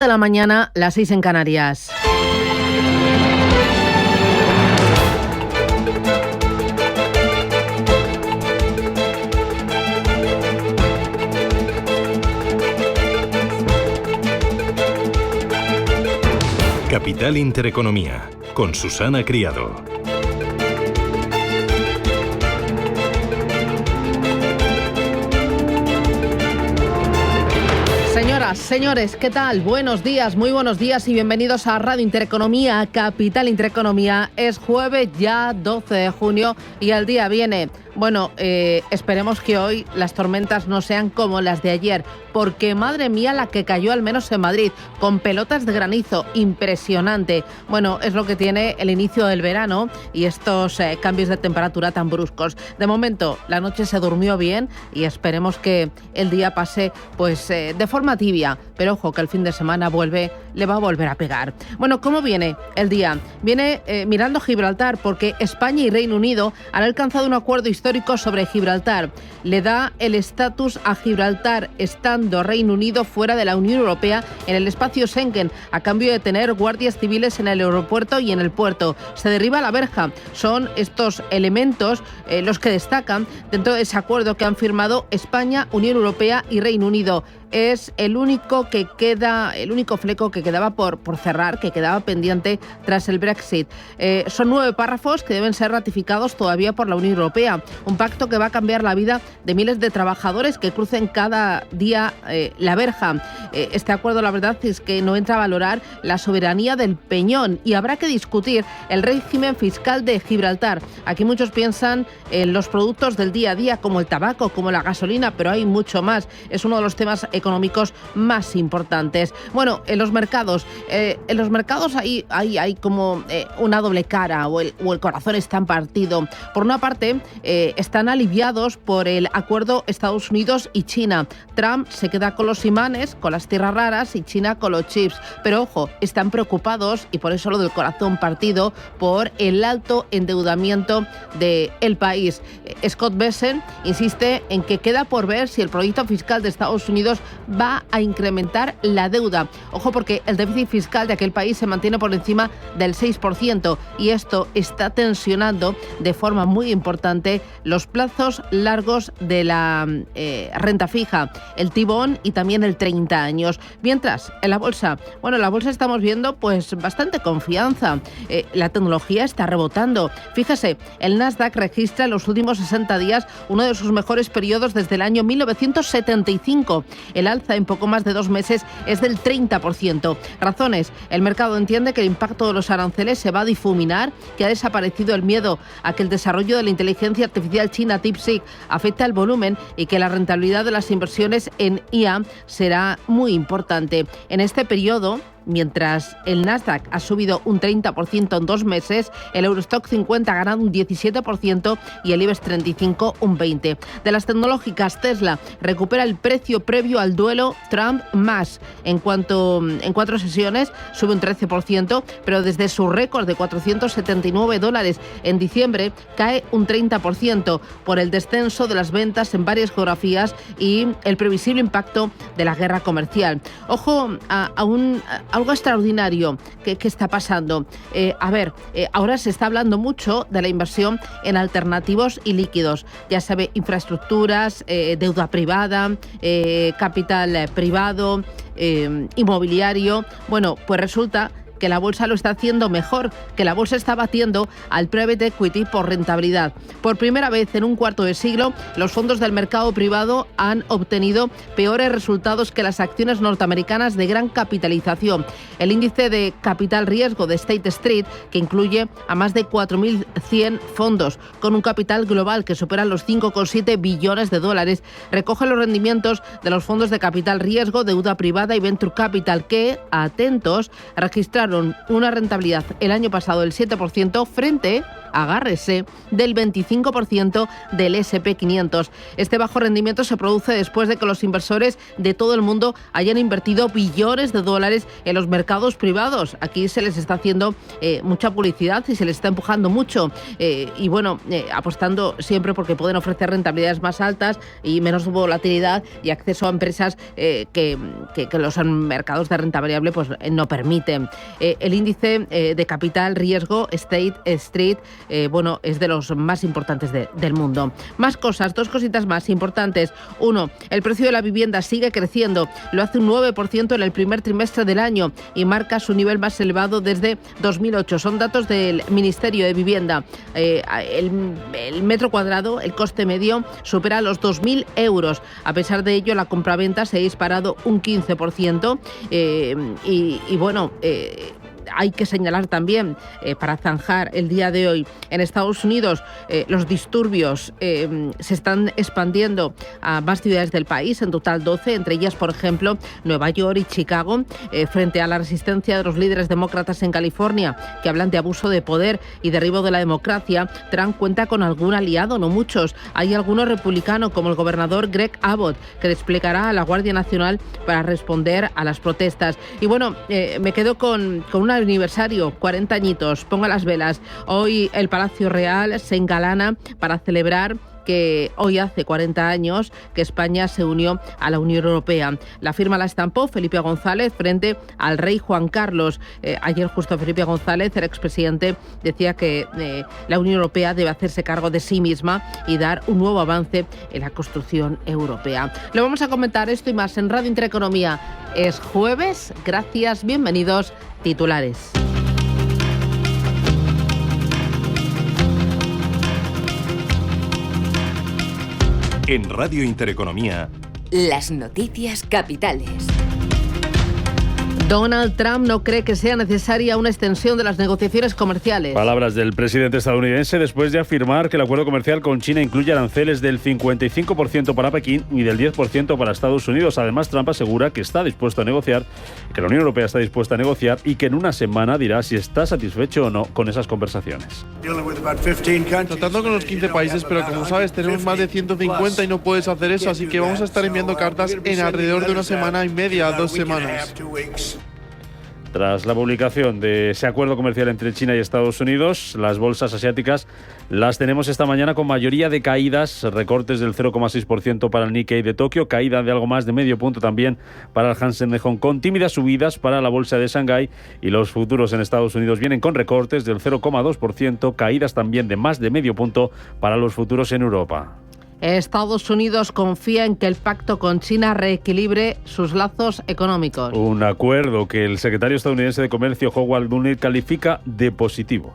De la mañana, las 6 en Canarias. Capital Intereconomía, con Susana Criado. Señoras, señores, ¿qué tal? Buenos días, muy buenos días y bienvenidos a Radio Intereconomía, Capital Intereconomía. Es jueves ya 12 de junio y el día viene. Bueno, esperemos que hoy las tormentas no sean como las de ayer, porque madre mía la que cayó al menos en Madrid, con pelotas de granizo, impresionante. Bueno, es lo que tiene el inicio del verano y estos cambios de temperatura tan bruscos. De momento, la noche se durmió bien y esperemos que el día pase pues de forma tibia, pero ojo que el fin de semana le va a volver a pegar. Bueno, ¿cómo viene el día? Viene mirando Gibraltar, porque España y Reino Unido han alcanzado un acuerdo histórico sobre Gibraltar. Le da el estatus a Gibraltar, estando Reino Unido fuera de la Unión Europea en el espacio Schengen, a cambio de tener guardias civiles en el aeropuerto y en el puerto. Se derriba la verja. Son estos elementos los que destacan dentro de ese acuerdo que han firmado España, Unión Europea y Reino Unido. Es el único fleco que quedaba por cerrar, que quedaba pendiente tras el Brexit. Son 9 párrafos que deben ser ratificados todavía por la Unión Europea. Un pacto que va a cambiar la vida de miles de trabajadores que crucen cada día la verja. Este acuerdo, la verdad, es que no entra a valorar la soberanía del Peñón y habrá que discutir el régimen fiscal de Gibraltar. Aquí muchos piensan en los productos del día a día, como el tabaco, como la gasolina, pero hay mucho más. Es uno de los temas económicos más importantes. Bueno, en los mercados hay como una doble cara o el corazón está partido. Por una parte, están aliviados por el acuerdo Estados Unidos y China. Trump se queda con los imanes, con las tierras raras, y China con los chips. Pero ojo, están preocupados, y por eso lo del corazón partido, por el alto endeudamiento del país. Scott Bessent insiste en que queda por ver si el proyecto fiscal de Estados Unidos va a incrementar la deuda. Ojo, porque el déficit fiscal de aquel país se mantiene por encima del 6% y esto está tensionando de forma muy importante los plazos largos de la renta fija, el T-bond y también el 30 años. Mientras, en la bolsa estamos viendo pues bastante confianza. La tecnología está rebotando. Fíjese, el Nasdaq registra en los últimos 60 días uno de sus mejores periodos desde el año 1975. El alza en poco más de 2 meses es del 30%. Razones: el mercado entiende que el impacto de los aranceles se va a difuminar, que ha desaparecido el miedo a que el desarrollo de la inteligencia artificial china DeepSeek afecte al volumen y que la rentabilidad de las inversiones en IA será muy importante. En este periodo, mientras el Nasdaq ha subido un 30% en 2 meses, el Eurostock 50 ha ganado un 17% y el IBEX 35 un 20%. De las tecnológicas, Tesla recupera el precio previo al duelo Trump-Musk. En 4 sesiones sube un 13%, pero desde su récord de $479 en diciembre cae un 30% por el descenso de las ventas en varias geografías y el previsible impacto de la guerra comercial. Ojo a algo extraordinario que está pasando. Ahora se está hablando mucho de la inversión en alternativos y líquidos. Ya sabe, infraestructuras, deuda privada, capital privado, inmobiliario. Bueno, pues resulta que la bolsa lo está haciendo mejor, que la bolsa está batiendo al private equity por rentabilidad. Por primera vez en un cuarto de siglo, los fondos del mercado privado han obtenido peores resultados que las acciones norteamericanas de gran capitalización. El índice de capital riesgo de State Street, que incluye a más de 4.100 fondos, con un capital global que supera los $5,7 billones, recoge los rendimientos de los fondos de capital riesgo, deuda privada y venture capital, que, atentos, registraron registraron una rentabilidad el año pasado del 7% frente, agárrese, del 25% del S&P 500. Este bajo rendimiento se produce después de que los inversores de todo el mundo hayan invertido billones de dólares en los mercados privados. Aquí se les está haciendo mucha publicidad y se les está empujando mucho apostando siempre porque pueden ofrecer rentabilidades más altas y menos volatilidad y acceso a empresas que los mercados de renta variable pues no permiten. El índice de capital riesgo State Street es de los más importantes del mundo. Más cosas, dos cositas más importantes. Uno, el precio de la vivienda sigue creciendo, lo hace un 9% en el primer trimestre del año y marca su nivel más elevado desde 2008. Son datos del Ministerio de Vivienda. El metro cuadrado, el coste medio, supera los 2.000 euros. A pesar de ello, la compraventa se ha disparado un 15%. Hay que señalar también, para zanjar el día de hoy, en Estados Unidos los disturbios se están expandiendo a más ciudades del país, en total 12, entre ellas, por ejemplo, Nueva York y Chicago, frente a la resistencia de los líderes demócratas en California, que hablan de abuso de poder y derribo de la democracia. Trump cuenta con algún aliado, no muchos. Hay algunos republicanos, como el gobernador Greg Abbott, que desplegará a la Guardia Nacional para responder a las protestas. Y me quedo con una aniversario, 40 añitos, ponga las velas. Hoy el Palacio Real se engalana para celebrar que hoy hace 40 años que España se unió a la Unión Europea. La firma la estampó Felipe González frente al rey Juan Carlos. Ayer justo Felipe González, el expresidente, decía que la Unión Europea debe hacerse cargo de sí misma y dar un nuevo avance en la construcción europea. Lo vamos a comentar esto y más en Radio Intereconomía. Es jueves, gracias, bienvenidos. Titulares. En Radio Intereconomía, las noticias capitales. Donald Trump no cree que sea necesaria una extensión de las negociaciones comerciales. Palabras del presidente estadounidense después de afirmar que el acuerdo comercial con China incluye aranceles del 55% para Pekín y del 10% para Estados Unidos. Además, Trump asegura que está dispuesto a negociar, que la Unión Europea está dispuesta a negociar y que en una semana dirá si está satisfecho o no con esas conversaciones. Tratando con los 15 países, pero como sabes, tenemos más de 150 y no puedes hacer eso, así que vamos a estar enviando cartas en alrededor de una semana y media a 2 semanas. Tras la publicación de ese acuerdo comercial entre China y Estados Unidos, las bolsas asiáticas las tenemos esta mañana con mayoría de caídas, recortes del 0,6% para el Nikkei de Tokio, caída de algo más de medio punto también para el Hansen de Hong Kong, tímidas subidas para la bolsa de Shanghái y los futuros en Estados Unidos vienen con recortes del 0,2%, caídas también de más de medio punto para los futuros en Europa. Estados Unidos confía en que el pacto con China reequilibre sus lazos económicos. Un acuerdo que el secretario estadounidense de Comercio, Howard Lutnick, califica de positivo.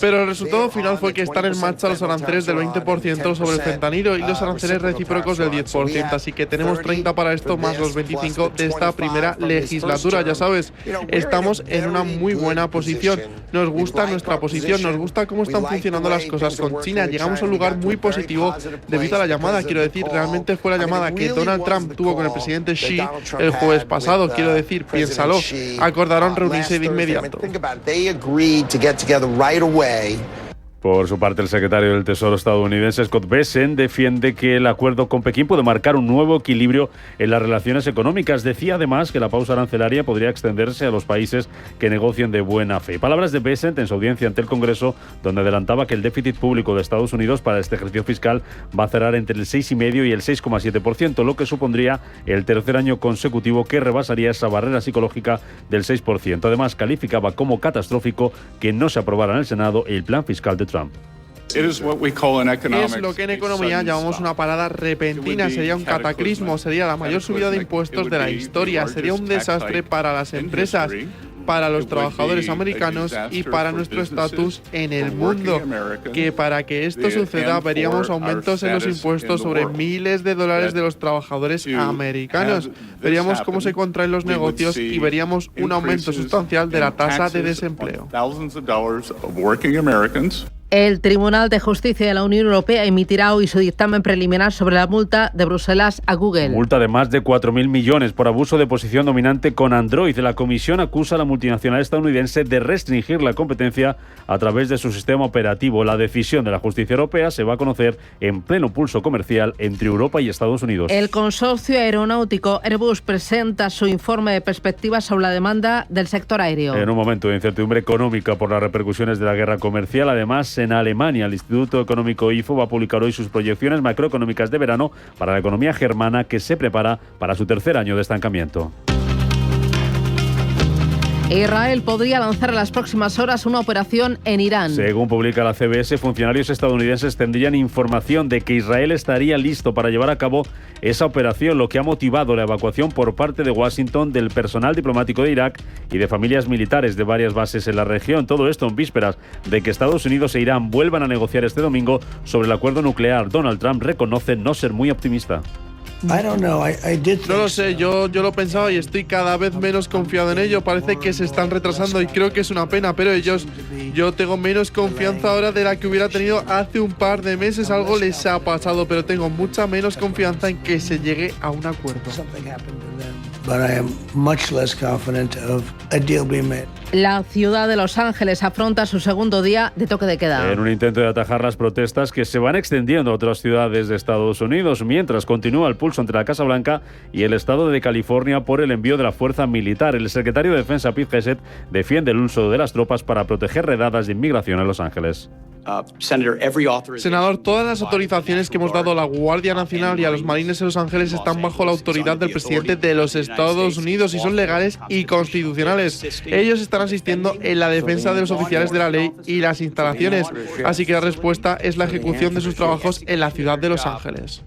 Pero el resultado final fue que están en marcha los aranceles del 20% sobre el fentanilo y los aranceles recíprocos del 10%, así que tenemos 30 para esto más los 25 de esta primera legislatura. Ya sabes, estamos en una muy buena posición. Nos gusta nuestra posición, nos gusta cómo están funcionando las cosas con China. Llegamos a un lugar muy positivo debido a la llamada, quiero decir, realmente fue la llamada que Donald Trump tuvo con el presidente Xi el jueves pasado, quiero decir, piénsalo, acordaron reunirse de inmediato. Por su parte, el secretario del Tesoro estadounidense, Scott Bessent, defiende que el acuerdo con Pekín puede marcar un nuevo equilibrio en las relaciones económicas. Decía además que la pausa arancelaria podría extenderse a los países que negocien de buena fe. Palabras de Bessent en su audiencia ante el Congreso, donde adelantaba que el déficit público de Estados Unidos para este ejercicio fiscal va a cerrar entre el 6,5% y el 6,7%, lo que supondría el tercer año consecutivo que rebasaría esa barrera psicológica del 6%. Además, calificaba como catastrófico que no se aprobara en el Senado el plan fiscal de Trump. Es lo que en economía llamamos una parada repentina, sería un cataclismo, sería la mayor subida de impuestos de la historia, sería un desastre para las empresas, para los trabajadores americanos y para nuestro estatus en el mundo, que para que esto suceda veríamos aumentos en los impuestos sobre miles de dólares de los trabajadores americanos, veríamos cómo se contraen los negocios y veríamos un aumento sustancial de la tasa de desempleo. El Tribunal de Justicia de la Unión Europea emitirá hoy su dictamen preliminar sobre la multa de Bruselas a Google. Multa de más de 4.000 millones por abuso de posición dominante con Android. La Comisión acusa a la multinacional estadounidense de restringir la competencia a través de su sistema operativo. La decisión de la justicia europea se va a conocer en pleno pulso comercial entre Europa y Estados Unidos. El consorcio aeronáutico Airbus presenta su informe de perspectivas sobre la demanda del sector aéreo. En un momento de incertidumbre económica por las repercusiones de la guerra comercial, además, en Alemania, el Instituto Económico IFO va a publicar hoy sus proyecciones macroeconómicas de verano para la economía germana, que se prepara para su tercer año de estancamiento. Israel podría lanzar en las próximas horas una operación en Irán. Según publica la CBS, funcionarios estadounidenses tendrían información de que Israel estaría listo para llevar a cabo esa operación, lo que ha motivado la evacuación por parte de Washington del personal diplomático de Irak y de familias militares de varias bases en la región. Todo esto en vísperas de que Estados Unidos e Irán vuelvan a negociar este domingo sobre el acuerdo nuclear. Donald Trump reconoce no ser muy optimista. No lo sé, yo lo pensaba y estoy cada vez menos confiado en ello. Parece que se están retrasando y creo que es una pena, pero yo tengo menos confianza ahora de la que hubiera tenido hace un par de meses. Algo les ha pasado, pero tengo mucha menos confianza en que se llegue a un acuerdo. La ciudad de Los Ángeles afronta su segundo día de toque de queda. En un intento de atajar las protestas que se van extendiendo a otras ciudades de Estados Unidos, mientras continúa el pulso entre la Casa Blanca y el estado de California por el envío de la fuerza militar. El secretario de Defensa, Pete Hegseth, defiende el uso de las tropas para proteger redadas de inmigración en Los Ángeles. Senador, todas las autorizaciones que hemos dado a la Guardia Nacional y a los marines en Los Ángeles están bajo la autoridad del presidente de los Estados Unidos y son legales y constitucionales. Ellos están asistiendo en la defensa de los oficiales de la ley y las instalaciones, así que la respuesta es la ejecución de sus trabajos en la ciudad de Los Ángeles.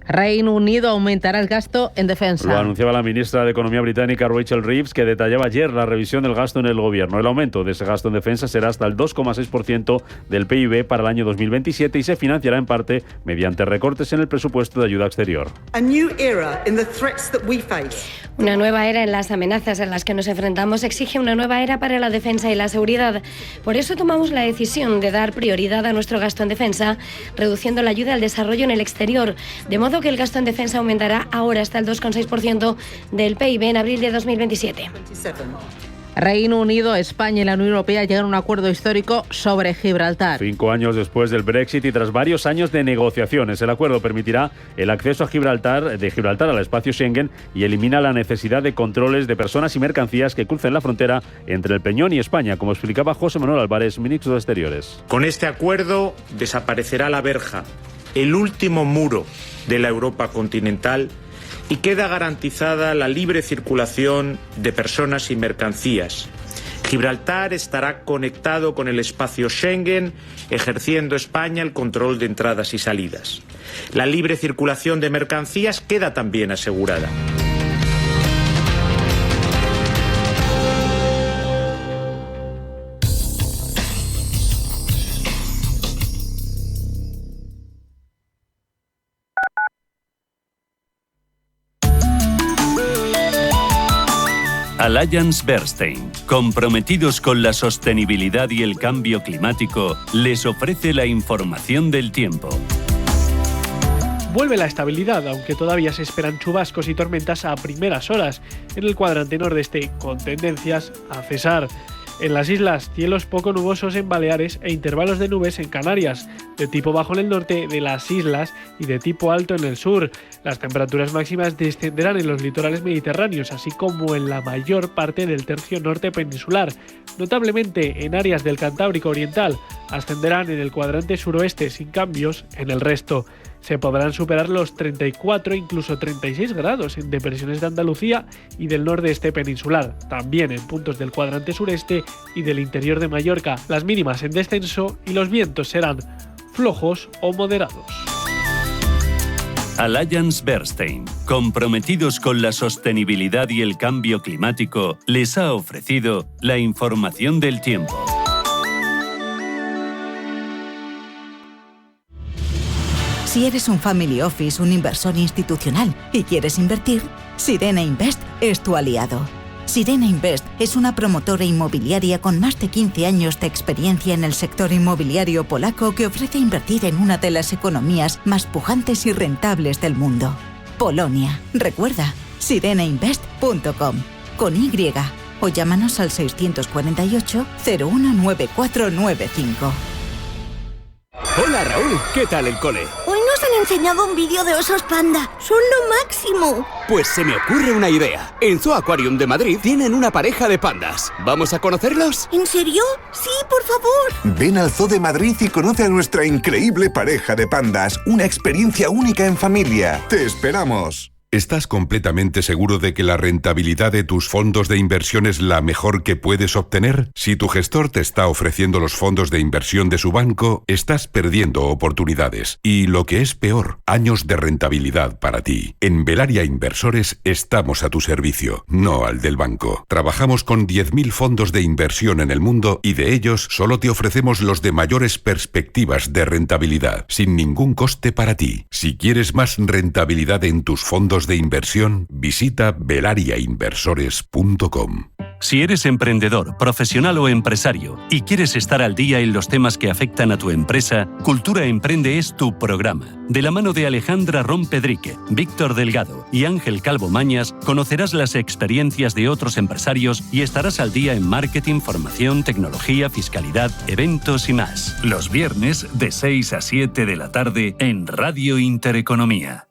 Reino Unido aumentará el gasto en defensa. Lo anunciaba la ministra de Economía británica Rachel Reeves, que detallaba ayer la revisión del gasto en el gobierno. El aumento de ese gasto en defensa será hasta el 2,6% del PIB para el año 2027 y se financiará en parte mediante recortes en el presupuesto de ayuda exterior. Una nueva era en las amenazas en las que nos enfrentamos exige una nueva era para la defensa y la seguridad. Por eso tomamos la decisión de dar prioridad a nuestro gasto en defensa, reduciendo la ayuda al desarrollo en el exterior, de modo que el gasto en defensa aumentará ahora hasta el 2,6% del PIB en abril de 2027. Reino Unido, España y la Unión Europea llegan a un acuerdo histórico sobre Gibraltar. 5 años después del Brexit y tras varios años de negociaciones, el acuerdo permitirá el acceso de Gibraltar al espacio Schengen y elimina la necesidad de controles de personas y mercancías que crucen la frontera entre el Peñón y España, como explicaba José Manuel Álvarez, ministro de Exteriores. Con este acuerdo desaparecerá la verja, el último muro de la Europa continental, y queda garantizada la libre circulación de personas y mercancías. Gibraltar estará conectado con el espacio Schengen, ejerciendo España el control de entradas y salidas. La libre circulación de mercancías queda también asegurada. Allianz Bernstein, comprometidos con la sostenibilidad y el cambio climático, les ofrece la información del tiempo. Vuelve la estabilidad, aunque todavía se esperan chubascos y tormentas a primeras horas en el cuadrante nordeste, con tendencias a cesar. En las islas, cielos poco nubosos en Baleares e intervalos de nubes en Canarias, de tipo bajo en el norte de las islas y de tipo alto en el sur. Las temperaturas máximas descenderán en los litorales mediterráneos, así como en la mayor parte del tercio norte peninsular. Notablemente en áreas del Cantábrico Oriental, ascenderán en el cuadrante suroeste sin cambios en el resto. Se podrán superar los 34, incluso 36 grados en depresiones de Andalucía y del nordeste peninsular, también en puntos del cuadrante sureste y del interior de Mallorca. Las mínimas en descenso y los vientos serán flojos o moderados. Allianz Bernstein, comprometidos con la sostenibilidad y el cambio climático, les ha ofrecido la información del tiempo. Si eres un family office, un inversor institucional y quieres invertir, Sirena Invest es tu aliado. Sirena Invest es una promotora inmobiliaria con más de 15 años de experiencia en el sector inmobiliario polaco que ofrece invertir en una de las economías más pujantes y rentables del mundo. Polonia. Recuerda, sirenainvest.com con Y o llámanos al 648 019495. Hola Raúl, ¿qué tal el cole? Hoy nos han enseñado un vídeo de osos panda. ¡Son lo máximo! Pues se me ocurre una idea. En Zoo Aquarium de Madrid tienen una pareja de pandas. ¿Vamos a conocerlos? ¿En serio? Sí, por favor. Ven al Zoo de Madrid y conoce a nuestra increíble pareja de pandas. Una experiencia única en familia. ¡Te esperamos! ¿Estás completamente seguro de que la rentabilidad de tus fondos de inversión es la mejor que puedes obtener? Si tu gestor te está ofreciendo los fondos de inversión de su banco, estás perdiendo oportunidades. Y lo que es peor, años de rentabilidad para ti. En Velaria Inversores estamos a tu servicio, no al del banco. Trabajamos con 10.000 fondos de inversión en el mundo y de ellos solo te ofrecemos los de mayores perspectivas de rentabilidad, sin ningún coste para ti. Si quieres más rentabilidad en tus fondos de inversión, visita velariainversores.com. Si eres emprendedor, profesional o empresario y quieres estar al día en los temas que afectan a tu empresa, Cultura Emprende es tu programa. De la mano de Alejandra Rompedrique, Víctor Delgado y Ángel Calvo Mañas, conocerás las experiencias de otros empresarios y estarás al día en marketing, formación, tecnología, fiscalidad, eventos y más. Los viernes de 6 a 7 de la tarde en Radio Intereconomía.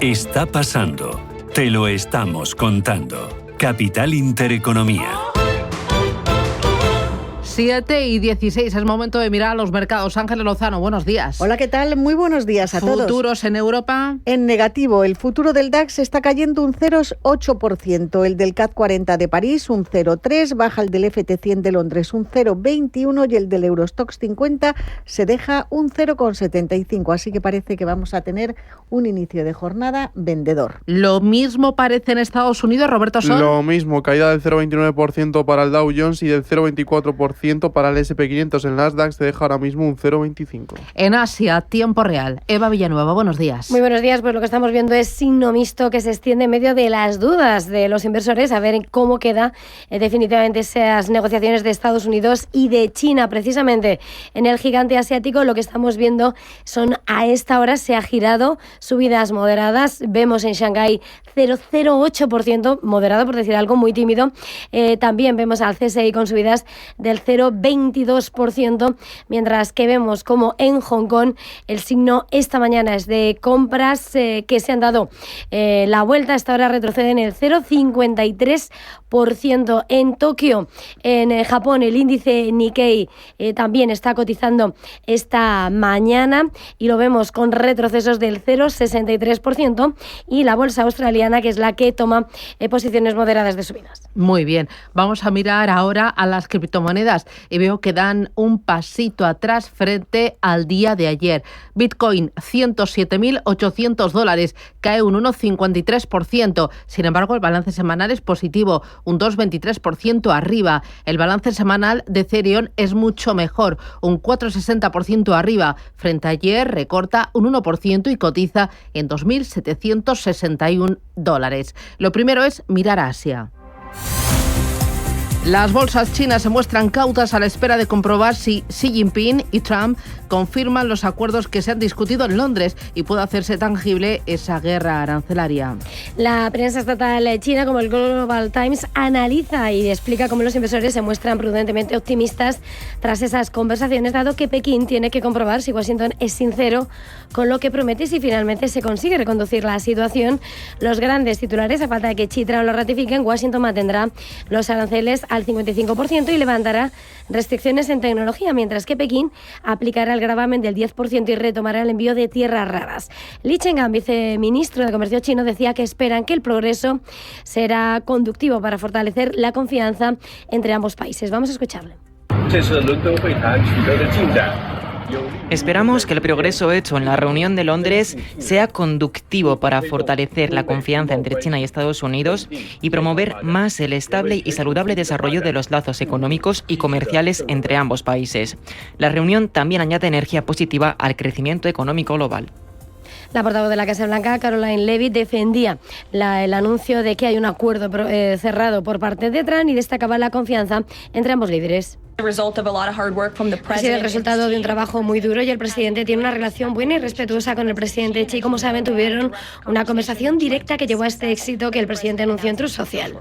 Está pasando. Te lo estamos contando. Capital Intereconomía. 7:16, es momento de mirar a los mercados. Ángeles Lozano, buenos días. Hola, ¿qué tal? Muy buenos días a todos. Futuros en Europa. En negativo, el futuro del DAX está cayendo un 0,8%, el del CAC 40 de París un 0,3%, baja el del FT100 de Londres un 0,21% y el del Eurostoxx 50 se deja un 0,75%, así que parece que vamos a tener un inicio de jornada vendedor. Lo mismo parece en Estados Unidos, Roberto Sol. Lo mismo, caída del 0,29% para el Dow Jones y del 0,24% para el SP500. En Nasdaq se deja ahora mismo un 0,25. En Asia, tiempo real. Eva Villanueva, buenos días. Muy buenos días. Pues lo que estamos viendo es signo mixto que se extiende en medio de las dudas de los inversores a ver cómo queda definitivamente esas negociaciones de Estados Unidos y de China. Precisamente en el gigante asiático lo que estamos viendo son, a esta hora se ha girado subidas moderadas. Vemos en Shanghái 0,08%, moderado por decir algo, muy tímido. También vemos al CSI con subidas del 0,22%, mientras que vemos como en Hong Kong el signo esta mañana es de compras que se han dado la vuelta. Hasta ahora retroceden el 0,53%. En Tokio, en Japón, el índice Nikkei también está cotizando esta mañana y lo vemos con retrocesos del 0,63%, y la bolsa australiana, que es la que toma posiciones moderadas de subidas. Muy bien, vamos a mirar ahora a las criptomonedas y veo que dan un pasito atrás frente al día de ayer. Bitcoin, $107.800, cae un 1,53%. Sin embargo, el balance semanal es positivo, un 2,23% arriba. El balance semanal de Ethereum es mucho mejor, un 4,60% arriba. Frente a ayer recorta un 1% y cotiza en $2.761. Lo primero es mirar a Asia. Las bolsas chinas se muestran cautas a la espera de comprobar si Xi Jinping y Trump confirman los acuerdos que se han discutido en Londres y puede hacerse tangible esa guerra arancelaria. La prensa estatal china, como el Global Times, analiza y explica cómo los inversores se muestran prudentemente optimistas tras esas conversaciones, dado que Pekín tiene que comprobar si Washington es sincero con lo que promete y si finalmente se consigue reconducir la situación. Los grandes titulares, a falta de que Xi y Trump lo ratifiquen, Washington mantendrá los aranceles al 55% y levantará restricciones en tecnología, mientras que Pekín aplicará el gravamen del 10% y retomará el envío de tierras raras. Li Cheng'an, viceministro de Comercio chino, decía que esperan que el progreso será conductivo para fortalecer la confianza entre ambos países. Vamos a escucharle. Esperamos que el progreso hecho en la reunión de Londres sea conductivo para fortalecer la confianza entre China y Estados Unidos y promover más el estable y saludable desarrollo de los lazos económicos y comerciales entre ambos países. La reunión también añade energía positiva al crecimiento económico global. La portavoz de la Casa Blanca, Caroline Leavitt, defendía el anuncio de que hay un acuerdo cerrado por parte de Trump y destacaba la confianza entre ambos líderes. Ha sido el resultado de un trabajo muy duro y el presidente tiene una relación buena y respetuosa con el presidente Xi. Como saben, tuvieron una conversación directa que llevó a este éxito que el presidente anunció en Truth Social.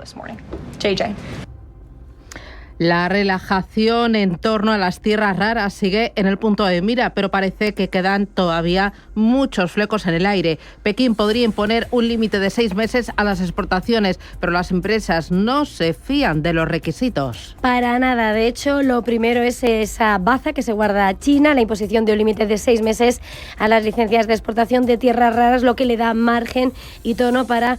La relajación en torno a las tierras raras sigue en el punto de mira, pero parece que quedan todavía muchos flecos en el aire. Pekín podría imponer un límite de 6 meses a las exportaciones, pero las empresas no se fían de los requisitos. Para nada. De hecho, lo primero es esa baza que se guarda China, la imposición de un límite de 6 meses a las licencias de exportación de tierras raras, lo que le da margen y tono para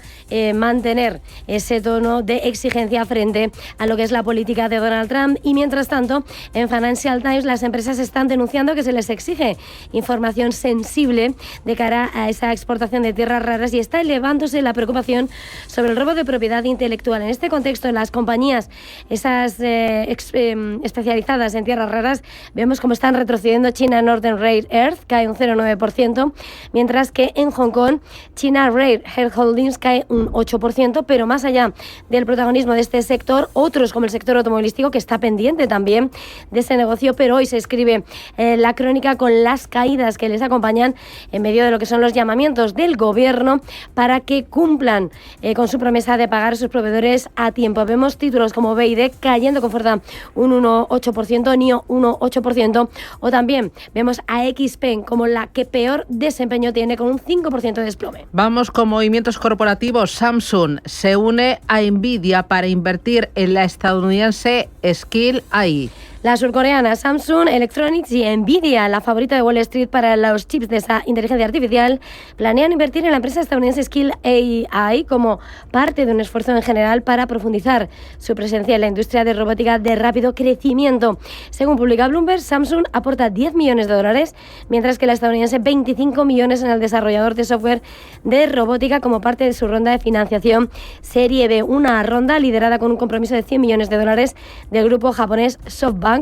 mantener ese tono de exigencia frente a lo que es la política de Donald Trump. Y mientras tanto, en Financial Times las empresas están denunciando que se les exige información sensible de cara a esa exportación de tierras raras y está elevándose la preocupación sobre el robo de propiedad intelectual. En este contexto, en las compañías esas especializadas en tierras raras, vemos cómo están retrocediendo. China Northern Rare Earth cae un 0,9%, mientras que en Hong Kong China Rare Earth Holdings cae un 8%, pero más allá del protagonismo de este sector, otros como el sector automovilístico, que está pendiente también de ese negocio, pero hoy se escribe la crónica con las caídas que les acompañan en medio de lo que son los llamamientos del gobierno para que cumplan con su promesa de pagar a sus proveedores a tiempo. Vemos títulos como BYD cayendo con fuerza un 1,8%, NIO 1,8%, o también vemos a XPeng como la que peor desempeño tiene con un 5% de desplome. Vamos con movimientos corporativos. Samsung se une a Nvidia para invertir en la estadounidense Skill AI. La surcoreana Samsung Electronics y Nvidia, la favorita de Wall Street para los chips de esa inteligencia artificial, planean invertir en la empresa estadounidense Skill AI como parte de un esfuerzo en general para profundizar su presencia en la industria de robótica de rápido crecimiento. Según publica Bloomberg, Samsung aporta $10 millones, mientras que la estadounidense 25 millones en el desarrollador de software de robótica como parte de su ronda de financiación Serie B, una ronda liderada con un compromiso de $100 millones del grupo japonés SoftBank,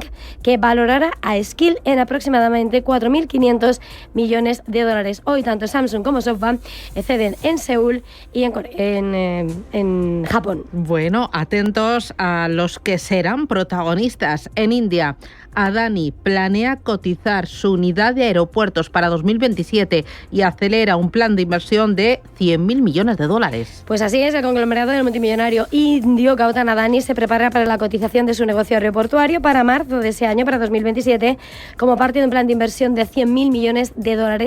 que valorará a Skill en aproximadamente $4.500 millones. Hoy tanto Samsung como SoftBank ceden en Seúl y en Japón. Bueno, atentos a los que serán protagonistas en India. Adani planea cotizar su unidad de aeropuertos para 2027 y acelera un plan de inversión de $100.000 millones. Pues así es, el conglomerado del multimillonario indio Gautam Adani se prepara para la cotización de su negocio aeroportuario para marzo de ese año, para 2027, como parte de un plan de inversión de $100.000 millones,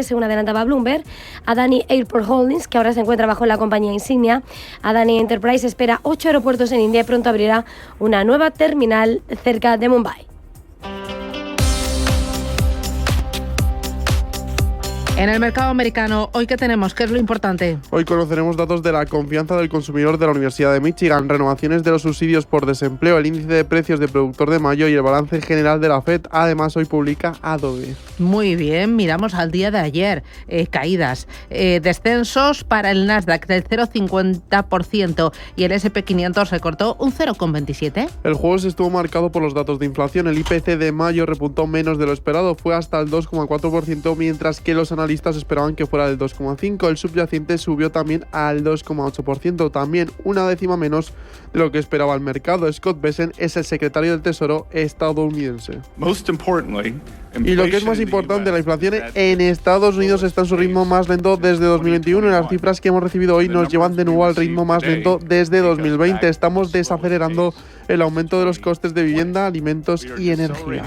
según adelantaba Bloomberg. Adani Airport Holdings, que ahora se encuentra bajo la compañía insignia Adani Enterprise, espera 8 aeropuertos en India y pronto abrirá una nueva terminal cerca de Mumbai. En el mercado americano, ¿hoy qué tenemos? ¿Qué es lo importante? Hoy conoceremos datos de la confianza del consumidor de la Universidad de Michigan, renovaciones de los subsidios por desempleo, el índice de precios de productor de mayo y el balance general de la FED. Además, hoy publica Adobe. Muy bien, miramos al día de ayer. Caídas, descensos para el Nasdaq del 0,50% y el S&P 500 recortó un 0,27%. El jueves estuvo marcado por los datos de inflación. El IPC de mayo repuntó menos de lo esperado, fue hasta el 2,4%, mientras que los analistas esperaban que fuera del 2,5%. El subyacente subió también al 2,8%, también una décima menos de lo que esperaba el mercado. Scott Bessent es el secretario del Tesoro estadounidense. Y lo que es más importante, la inflación en Estados Unidos está en su ritmo más lento desde 2021 y las cifras que hemos recibido hoy nos llevan de nuevo al ritmo más lento desde 2020. Estamos desacelerando el aumento de los costes de vivienda, alimentos y energía.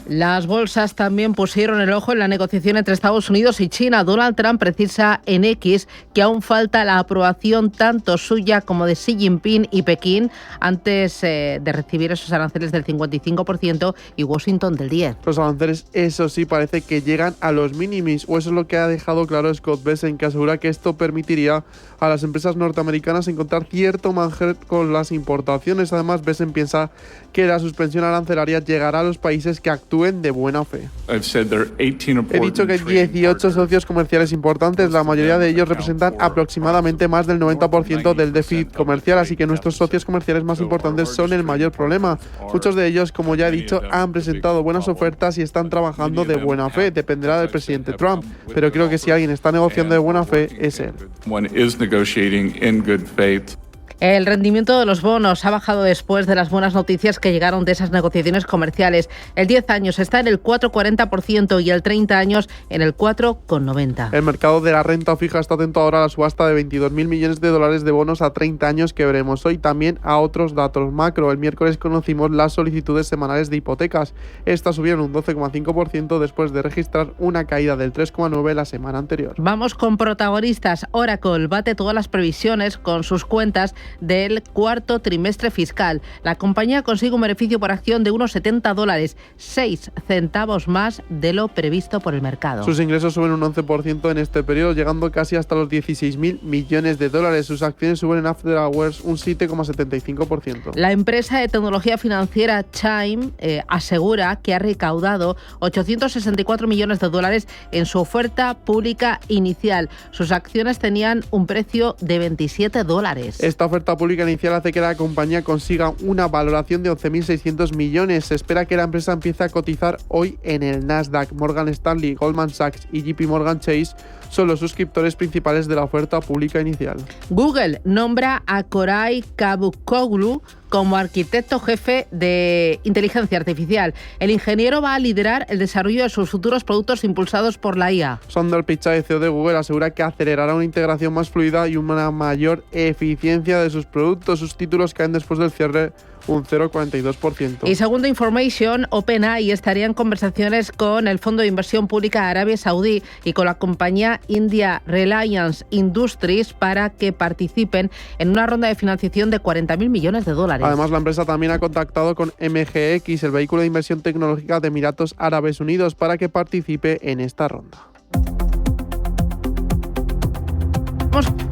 Las bolsas también pusieron el ojo en la negociación entre Estados Unidos y China. Donald Trump precisa en X que aún falta la aprobación tanto suya como de Xi Jinping y Pekín antes de recibir esos aranceles del 55% y Washington del 10%. Los aranceles, eso sí, parece que llegan a los minimis, o eso es lo que ha dejado claro Scott Bessent, que asegura que esto permitiría a las empresas norteamericanas encontrar cierto margen con las importaciones. Además, Bessent piensa que la suspensión arancelaria llegará a los países que actúen de buena fe. He dicho que hay 18 socios comerciales importantes, la mayoría de ellos representan aproximadamente más del 90% del déficit comercial, así que nuestros socios comerciales más importantes son el mayor problema. Muchos de ellos, como ya he dicho, han presentado buenas ofertas y están trabajando de buena fe. Dependerá del presidente Trump, pero creo que si alguien está negociando de buena fe es él. El rendimiento de los bonos ha bajado después de las buenas noticias que llegaron de esas negociaciones comerciales. El 10 años está en el 4,40% y el 30 años en el 4,90%. El mercado de la renta fija está atento ahora a la subasta de 22.000 millones de dólares de bonos a 30 años que veremos hoy. También a otros datos macro. El miércoles conocimos las solicitudes semanales de hipotecas. Estas subieron un 12,5% después de registrar una caída del 3,9% la semana anterior. Vamos con protagonistas. Oracle bate todas las previsiones con sus cuentas del cuarto trimestre fiscal. La compañía consigue un beneficio por acción de unos $70, 6 centavos más de lo previsto por el mercado. Sus ingresos suben un 11% en este periodo, llegando casi hasta los 16.000 millones de dólares. Sus acciones suben en After Hours un 7,75%. La empresa de tecnología financiera Chime asegura que ha recaudado 864 millones de dólares en su oferta pública inicial. Sus acciones tenían un precio de $27. Esta oferta pública inicial hace que la compañía consiga una valoración de 11.600 millones. Se espera que la empresa empiece a cotizar hoy en el Nasdaq. Morgan Stanley, Goldman Sachs y JP Morgan Chase son los suscriptores principales de la oferta pública inicial. Google nombra a Koray Kavukoglu como arquitecto jefe de inteligencia artificial. El ingeniero va a liderar el desarrollo de sus futuros productos impulsados por la IA. Sundar Pichai, CEO de Google, asegura que acelerará una integración más fluida y una mayor eficiencia de sus productos. Sus títulos caen después del cierre un 0,42%. Y segundo Information, OpenAI estaría en conversaciones con el Fondo de Inversión Pública de Arabia Saudí y con la compañía India Reliance Industries para que participen en una ronda de financiación de $40.000 millones de dólares. Además, la empresa también ha contactado con MGX, el vehículo de inversión tecnológica de Emiratos Árabes Unidos, para que participe en esta ronda.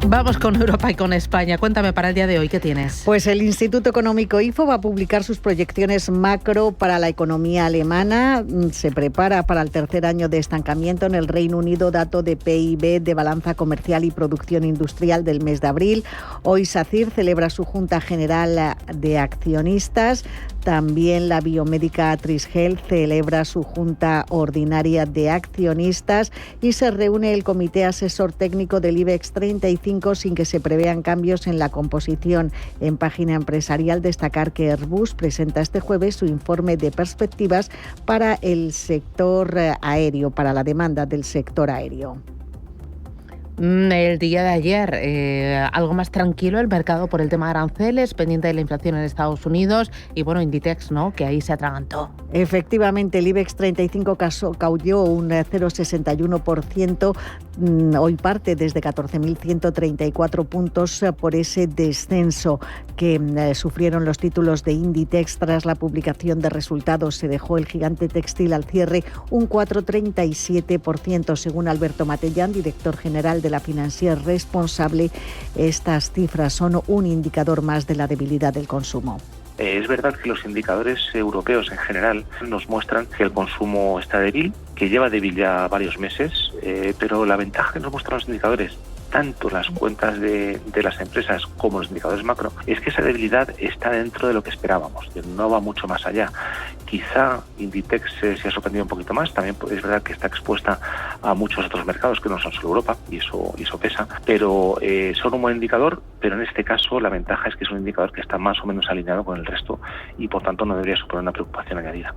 Vamos con Europa y con España. Cuéntame para el día de hoy, ¿qué tienes? Pues el Instituto Económico IFO va a publicar sus proyecciones macro para la economía alemana. Se prepara para el tercer año de estancamiento en el Reino Unido, dato de PIB, de balanza comercial y producción industrial del mes de abril. Hoy SACIR celebra su Junta General de Accionistas. También la biomédica Atriz Health celebra su Junta Ordinaria de Accionistas y se reúne el Comité Asesor Técnico del IBEX 35 sin que se prevean cambios en la composición. En página empresarial, destacar que Airbus presenta este jueves su informe de perspectivas para el sector aéreo, para la demanda del sector aéreo. El día de ayer, algo más tranquilo el mercado por el tema de aranceles, pendiente de la inflación en Estados Unidos y bueno, Inditex, ¿no?, que ahí se atragantó. Efectivamente, el IBEX 35 cayó un 0,61%, hoy parte desde 14.134 puntos por ese descenso que sufrieron los títulos de Inditex tras la publicación de resultados. Se dejó el gigante textil al cierre un 4,37%, según Alberto Matellán, director general de la Financiera responsable. Estas cifras son un indicador más de la debilidad del consumo. Es verdad que los indicadores europeos en general nos muestran que el consumo está débil, que lleva débil ya varios meses, pero la ventaja que nos muestran los indicadores, tanto las cuentas de las empresas como los indicadores macro, es que esa debilidad está dentro de lo que esperábamos, no va mucho más allá. Quizá Inditex se ha sorprendido un poquito más, también es verdad que está expuesta a muchos otros mercados que no son solo Europa, y eso pesa, pero son un buen indicador, pero en este caso la ventaja es que es un indicador que está más o menos alineado con el resto y por tanto no debería suponer una preocupación añadida.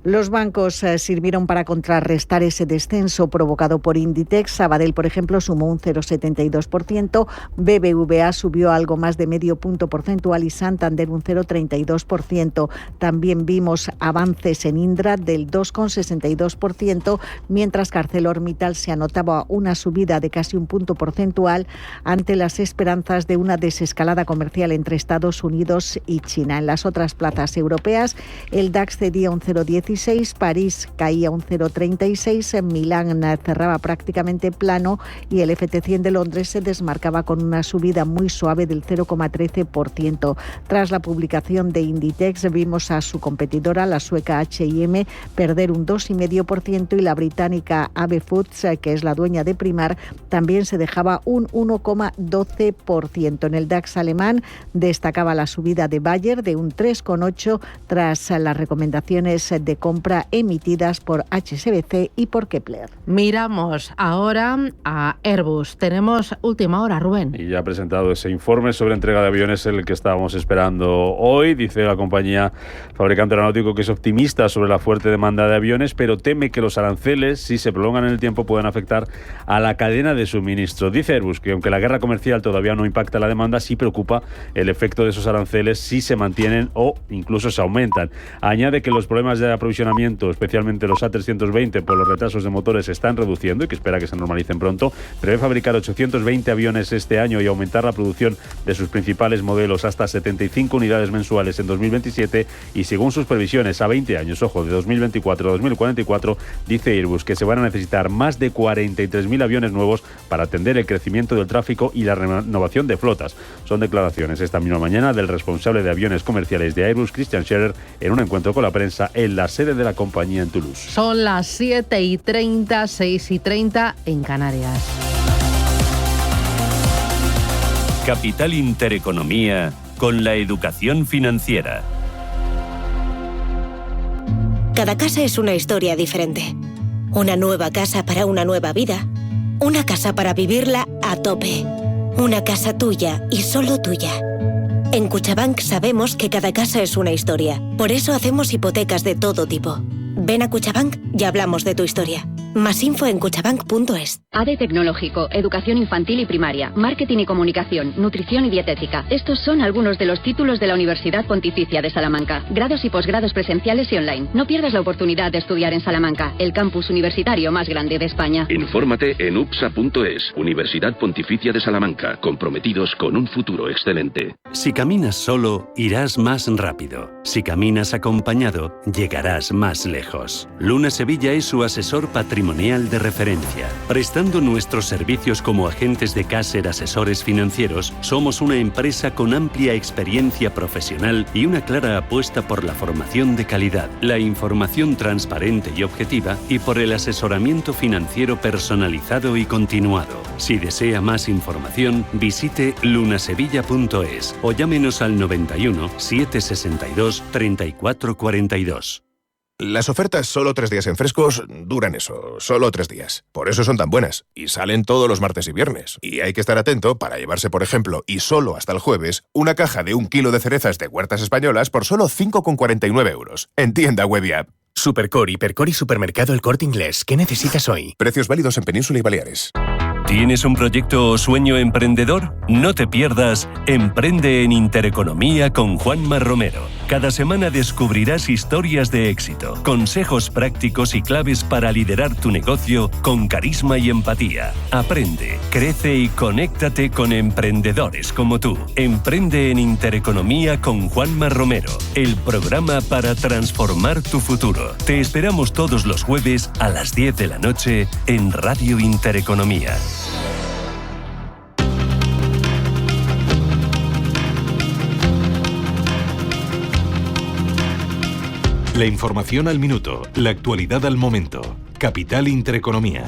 Los bancos sirvieron para contrarrestar ese descenso provocado por Inditex. Sabadell, por ejemplo, sumó un 0,72%, BBVA subió algo más de medio punto porcentual y Santander un 0,32%. También vimos avances en Indra del 2,62%, mientras que ArcelorMittal se anotaba una subida de casi un punto porcentual ante las esperanzas de una desescalada comercial entre Estados Unidos y China. En las otras plazas europeas, el DAX cedía un 0,16, París caía un 0,36, en Milán cerraba prácticamente plano y el FT100 de Londres se desmarcaba con una subida muy suave del 0,13%. Tras la publicación de Inditex, vimos a su competidora, la sueca H&M, perder un 2,5% y la británica AB Foods, que es la dueña de Primar, también se dejaba un 1,12%. En el DAX alemán destacaba la subida de Bayer de un 3,8% tras las recomendaciones de compra emitidas por HSBC y por Kepler. Miramos ahora a Airbus. Tenemos última hora, Rubén. Y ya ha presentado ese informe sobre entrega de aviones, el que estábamos esperando hoy. Dice la compañía fabricante aeronáutico que es optimista sobre la fuerte demanda de aviones, pero teme que los aranceles, si se prolongan en el tiempo, puedan afectar a la cadena de suministro. Dice Airbus que aunque la guerra comercial todavía no impacta la demanda, sí preocupa el efecto de esos aranceles si se mantienen o incluso se aumentan. Añade que los problemas de aprovisionamiento, especialmente los A320 por los retrasos de motores, se están reduciendo y que espera que se normalicen pronto. Prevé fabricar 820 aviones este año y aumentar la producción de sus principales modelos hasta 75 unidades mensuales en 2027 y según sus previsiones a 20 años, ojo, de 2024 a 2044, dice Airbus que se van a necesitar más de 43.000 aviones nuevos para atender el crecimiento del tráfico y la renovación de flotas. Son declaraciones esta misma mañana del responsable de aviones comerciales de Airbus, Christian Scherer, en un encuentro con la prensa en la sede de la compañía en Toulouse. Son las 7:30, 6:30 en Canarias. Capital Intereconomía con la educación financiera. Cada casa es una historia diferente. Una nueva casa para una nueva vida. Una casa para vivirla a tope. Una casa tuya y solo tuya. En Cuchabank sabemos que cada casa es una historia. Por eso hacemos hipotecas de todo tipo. Ven a Cuchabank y hablamos de tu historia. Más info en cuchabank.es. ADE Tecnológico, Educación Infantil y Primaria, Marketing y Comunicación, Nutrición y Dietética. Estos son algunos de los títulos de la Universidad Pontificia de Salamanca. Grados y posgrados presenciales y online. No pierdas la oportunidad de estudiar en Salamanca, el campus universitario más grande de España. Infórmate en upsa.es. Universidad Pontificia de Salamanca. Comprometidos con un futuro excelente. Si caminas solo, irás más rápido. Si caminas acompañado, llegarás más lejos. Luna Sevilla es su asesor patrimonial de referencia. Prestando nuestros servicios como agentes de Caser Asesores Financieros, somos una empresa con amplia experiencia profesional y una clara apuesta por la formación de calidad, la información transparente y objetiva y por el asesoramiento financiero personalizado y continuado. Si desea más información, visite lunasevilla.es o llámenos al 91 762 3442. Las ofertas solo 3 días en Frescos duran eso, solo 3 días. Por eso son tan buenas. Y salen todos los martes y viernes. Y hay que estar atento para llevarse, por ejemplo, y solo hasta el jueves, una caja de 1 kilo de cerezas de Huertas Españolas por solo 5,49 euros. En tienda web y app. Supercor, Hipercor y Supermercado El Corte Inglés. ¿Qué necesitas hoy? Precios válidos en Península y Baleares. ¿Tienes un proyecto o sueño emprendedor? No te pierdas Emprende en Intereconomía con Juanma Romero. Cada semana descubrirás historias de éxito, consejos prácticos y claves para liderar tu negocio con carisma y empatía. Aprende, crece y conéctate con emprendedores como tú. Emprende en Intereconomía con Juanma Romero, el programa para transformar tu futuro. Te esperamos todos los jueves a las 10 de la noche en Radio Intereconomía. La información al minuto, la actualidad al momento. Capital Intereconomía.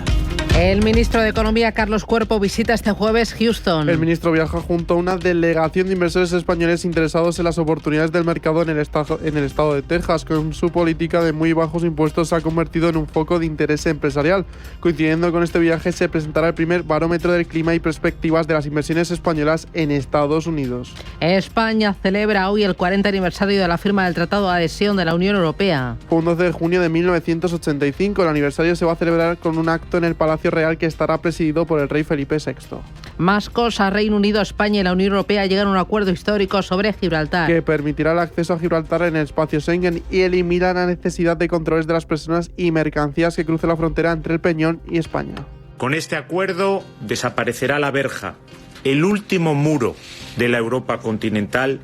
El ministro de Economía, Carlos Cuerpo, visita este jueves Houston. El ministro viaja junto a una delegación de inversores españoles interesados en las oportunidades del mercado en el estado de Texas. Con su política de muy bajos impuestos se ha convertido en un foco de interés empresarial. Coincidiendo con este viaje se presentará el primer barómetro del clima y perspectivas de las inversiones españolas en Estados Unidos. España celebra hoy el 40 aniversario de la firma del Tratado de Adhesión de la Unión Europea. Fue un 12 de junio de 1985. El aniversario se va a celebrar con un acto en el Palacio Real que estará presidido por el rey Felipe VI. Más cosas. Reino Unido, España y la Unión Europea llegan a un acuerdo histórico sobre Gibraltar, que permitirá el acceso a Gibraltar en el espacio Schengen y elimina la necesidad de controles de las personas y mercancías que crucen la frontera entre el Peñón y España. Con este acuerdo desaparecerá la verja, el último muro de la Europa continental,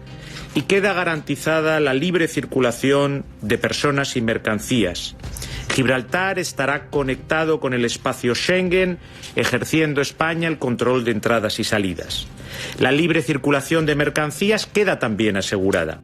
y queda garantizada la libre circulación de personas y mercancías. Gibraltar estará conectado con el espacio Schengen, ejerciendo España el control de entradas y salidas. La libre circulación de mercancías queda también asegurada.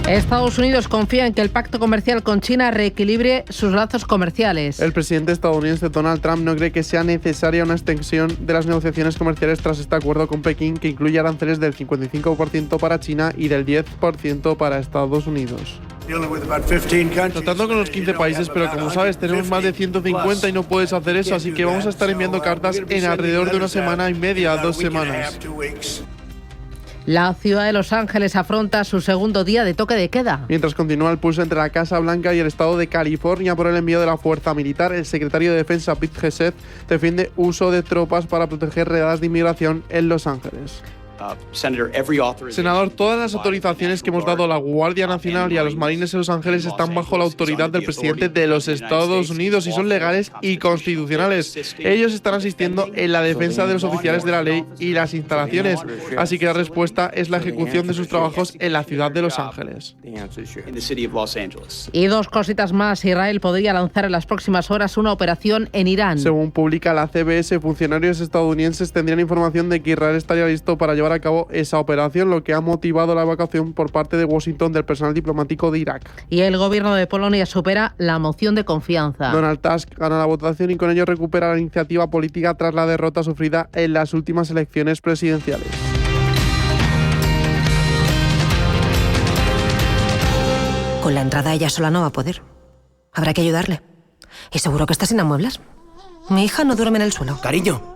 Estados Unidos confía en que el pacto comercial con China reequilibre sus lazos comerciales. El presidente estadounidense Donald Trump no cree que sea necesaria una extensión de las negociaciones comerciales tras este acuerdo con Pekín, que incluye aranceles del 55% para China y del 10% para Estados Unidos. Tratando con los 15 países, pero como sabes tenemos más de 150 y no puedes hacer eso, así que vamos a estar enviando cartas en alrededor de una semana y media a 2 semanas. La ciudad de Los Ángeles afronta su segundo día de toque de queda. Mientras continúa el pulso entre la Casa Blanca y el estado de California por el envío de la fuerza militar, el secretario de Defensa Pete Hegseth defiende uso de tropas para proteger redadas de inmigración en Los Ángeles. Senador, todas las autorizaciones que hemos dado a la Guardia Nacional y a los Marines en Los Ángeles están bajo la autoridad del presidente de los Estados Unidos y son legales y constitucionales. Ellos están asistiendo en la defensa de los oficiales de la ley y las instalaciones, así que la respuesta es la ejecución de sus trabajos en la ciudad de Los Ángeles. Y dos cositas más. Israel podría lanzar en las próximas horas una operación en Irán. Según publica la CBS, funcionarios estadounidenses tendrían información de que Israel estaría listo para llevar a cabo esa operación, lo que ha motivado la evacuación por parte de Washington del personal diplomático de Irak. Y el gobierno de Polonia supera la moción de confianza. Donald Tusk gana la votación y con ello recupera la iniciativa política tras la derrota sufrida en las últimas elecciones presidenciales. Con la entrada ella sola no va a poder. Habrá que ayudarle. Y seguro que está sin amueblas. Mi hija no duerme en el suelo. Cariño.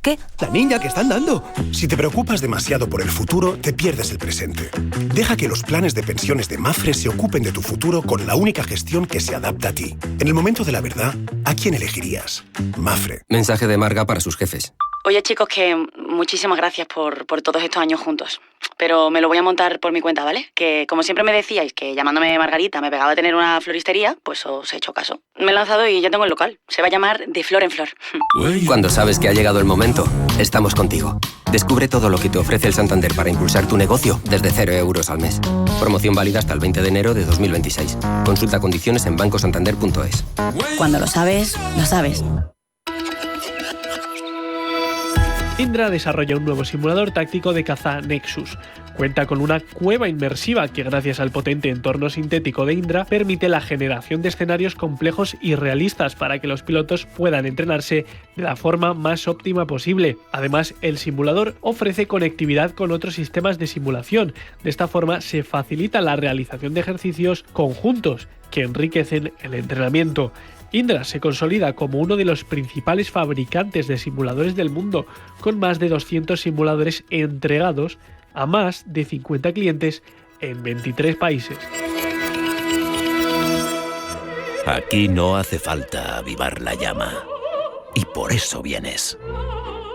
¿Qué? La niña que están dando. Si te preocupas demasiado por el futuro, te pierdes el presente. Deja que los planes de pensiones de Mapfre se ocupen de tu futuro con la única gestión que se adapta a ti. En el momento de la verdad, ¿a quién elegirías? Mapfre. Mensaje de Marga para sus jefes. Oye, chicos, que muchísimas gracias por todos estos años juntos. Pero me lo voy a montar por mi cuenta, ¿vale? Que como siempre me decíais que llamándome Margarita me pegaba a tener una floristería, pues os he hecho caso. Me he lanzado y ya tengo el local. Se va a llamar De Flor en Flor. Cuando sabes que ha llegado el momento, estamos contigo. Descubre todo lo que te ofrece el Santander para impulsar tu negocio desde 0 euros al mes. Promoción válida hasta el 20 de enero de 2026. Consulta condiciones en bancosantander.es. Cuando lo sabes, lo sabes. Indra desarrolla un nuevo simulador táctico de caza Nexus. Cuenta con una cueva inmersiva que, gracias al potente entorno sintético de Indra, permite la generación de escenarios complejos y realistas para que los pilotos puedan entrenarse de la forma más óptima posible. Además, el simulador ofrece conectividad con otros sistemas de simulación. De esta forma se facilita la realización de ejercicios conjuntos que enriquecen el entrenamiento. Indra se consolida como uno de los principales fabricantes de simuladores del mundo, con más de 200 simuladores entregados a más de 50 clientes en 23 países. Aquí no hace falta avivar la llama. Y por eso vienes.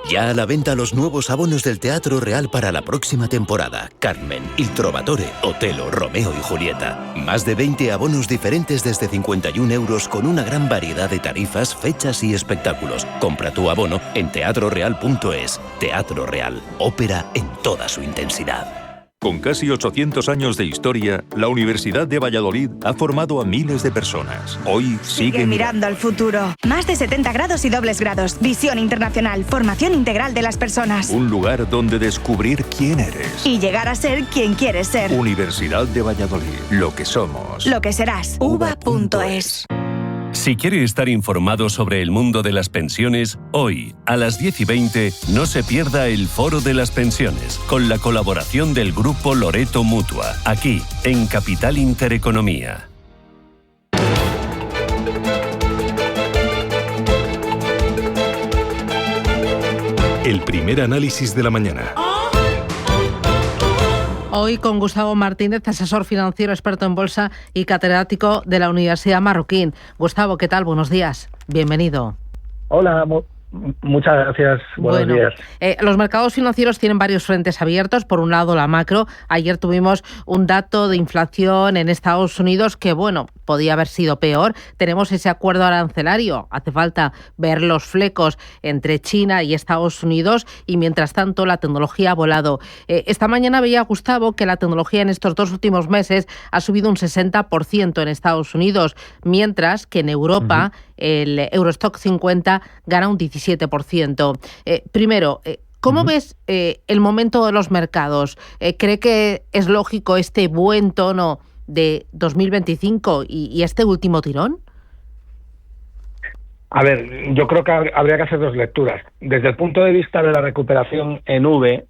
Ya a la venta los nuevos abonos del Teatro Real para la próxima temporada. Carmen, Il Trovatore, Otelo, Romeo y Julieta. Más de 20 abonos diferentes desde 51 euros con una gran variedad de tarifas, fechas y espectáculos. Compra tu abono en teatroreal.es. Teatro Real, ópera en toda su intensidad. Con casi 800 años de historia, la Universidad de Valladolid ha formado a miles de personas. Hoy sigue mirando al futuro. Más de 70 grados y dobles grados. Visión internacional. Formación integral de las personas. Un lugar donde descubrir quién eres. Y llegar a ser quien quieres ser. Universidad de Valladolid. Lo que somos. Lo que serás. uva.es. Si quiere estar informado sobre el mundo de las pensiones, hoy, a las 10:20, no se pierda el Foro de las Pensiones, con la colaboración del Grupo Loreto Mutua, aquí, en Capital Intereconomía. El primer análisis de la mañana. Hoy con Gustavo Martínez, asesor financiero, experto en bolsa y catedrático de la Universidad Marroquín. Gustavo, ¿qué tal? Buenos días. Bienvenido. Hola, muchas gracias. Buenos días. Los mercados financieros tienen varios frentes abiertos. Por un lado, la macro. Ayer tuvimos un dato de inflación en Estados Unidos que, podía haber sido peor. Tenemos ese acuerdo arancelario. Hace falta ver los flecos entre China y Estados Unidos y, mientras tanto, la tecnología ha volado. Esta mañana veía, Gustavo, que la tecnología en estos 2 últimos meses ha subido un 60% en Estados Unidos, mientras que en Europa el Eurostock 50 gana un 17%. Primero, ¿cómo ves el momento de los mercados? ¿Cree que es lógico este buen tono de 2025 y este último tirón? A ver, yo creo que habría que hacer 2 lecturas. Desde el punto de vista de la recuperación en V,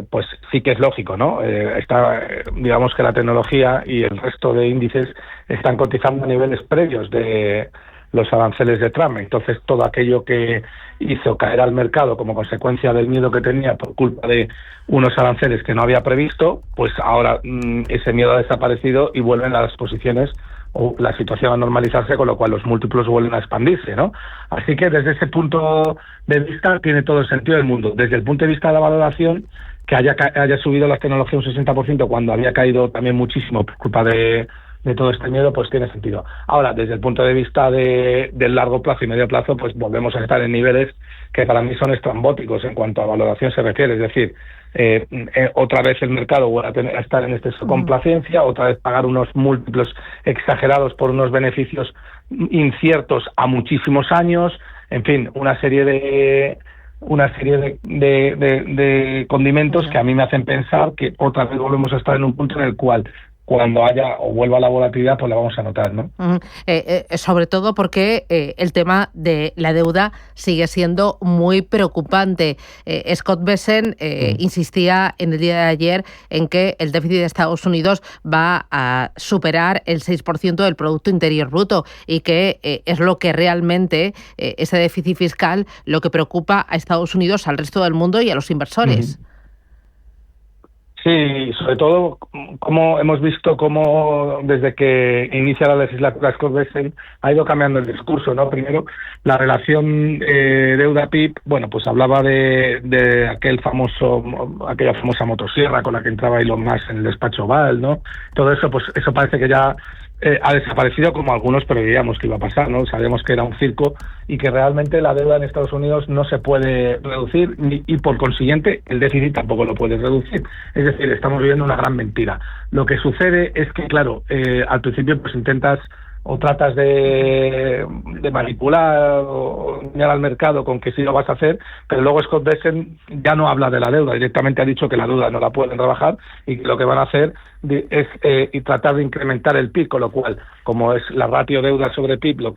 pues sí que es lógico, ¿no? Digamos que la tecnología y el resto de índices están cotizando a niveles previos de los aranceles de Trump. Entonces, todo aquello que hizo caer al mercado como consecuencia del miedo que tenía por culpa de unos aranceles que no había previsto, pues ahora ese miedo ha desaparecido y vuelven a las posiciones o la situación a normalizarse, con lo cual los múltiplos vuelven a expandirse, ¿no? Así que desde ese punto de vista tiene todo el sentido del mundo. Desde el punto de vista de la valoración, que haya subido las tecnologías un 60% cuando había caído también muchísimo por culpa de todo este miedo, pues tiene sentido. Ahora, desde el punto de vista del largo plazo y medio plazo, pues volvemos a estar en niveles que para mí son estrambóticos en cuanto a valoración se refiere. Es decir, otra vez el mercado vuelve a estar en exceso de complacencia, otra vez pagar unos múltiplos exagerados por unos beneficios inciertos a muchísimos años, en fin, una serie de condimentos que a mí me hacen pensar que otra vez volvemos a estar en un punto en el cual, cuando haya o vuelva la volatilidad, pues la vamos a notar, ¿no? Sobre todo porque el tema de la deuda sigue siendo muy preocupante. Scott Bessent insistía en el día de ayer en que el déficit de Estados Unidos va a superar el 6% del Producto Interior Bruto y que es lo que realmente, ese déficit fiscal, lo que preocupa a Estados Unidos, al resto del mundo y a los inversores. Sí, sobre todo como hemos visto cómo desde que inicia la legislatura Scott Bessent ha ido cambiando el discurso, ¿no? Primero, la relación deuda-PIB, pues hablaba de aquella famosa motosierra con la que entraba Elon Musk en el despacho Oval, ¿no? Todo eso, pues eso parece que ya ha desaparecido, como algunos preveíamos que iba a pasar, ¿no? Sabíamos que era un circo y que realmente la deuda en Estados Unidos no se puede reducir y por consiguiente el déficit tampoco lo puede reducir. Es decir, estamos viviendo una gran mentira. Lo que sucede es que, claro, al principio pues intentas o tratas de manipular o engañar al mercado con que sí lo vas a hacer, pero luego Scott Bessent ya no habla de la deuda, directamente ha dicho que la deuda no la pueden rebajar y que lo que van a hacer es tratar de incrementar el PIB, con lo cual, como es la ratio deuda sobre PIB, lo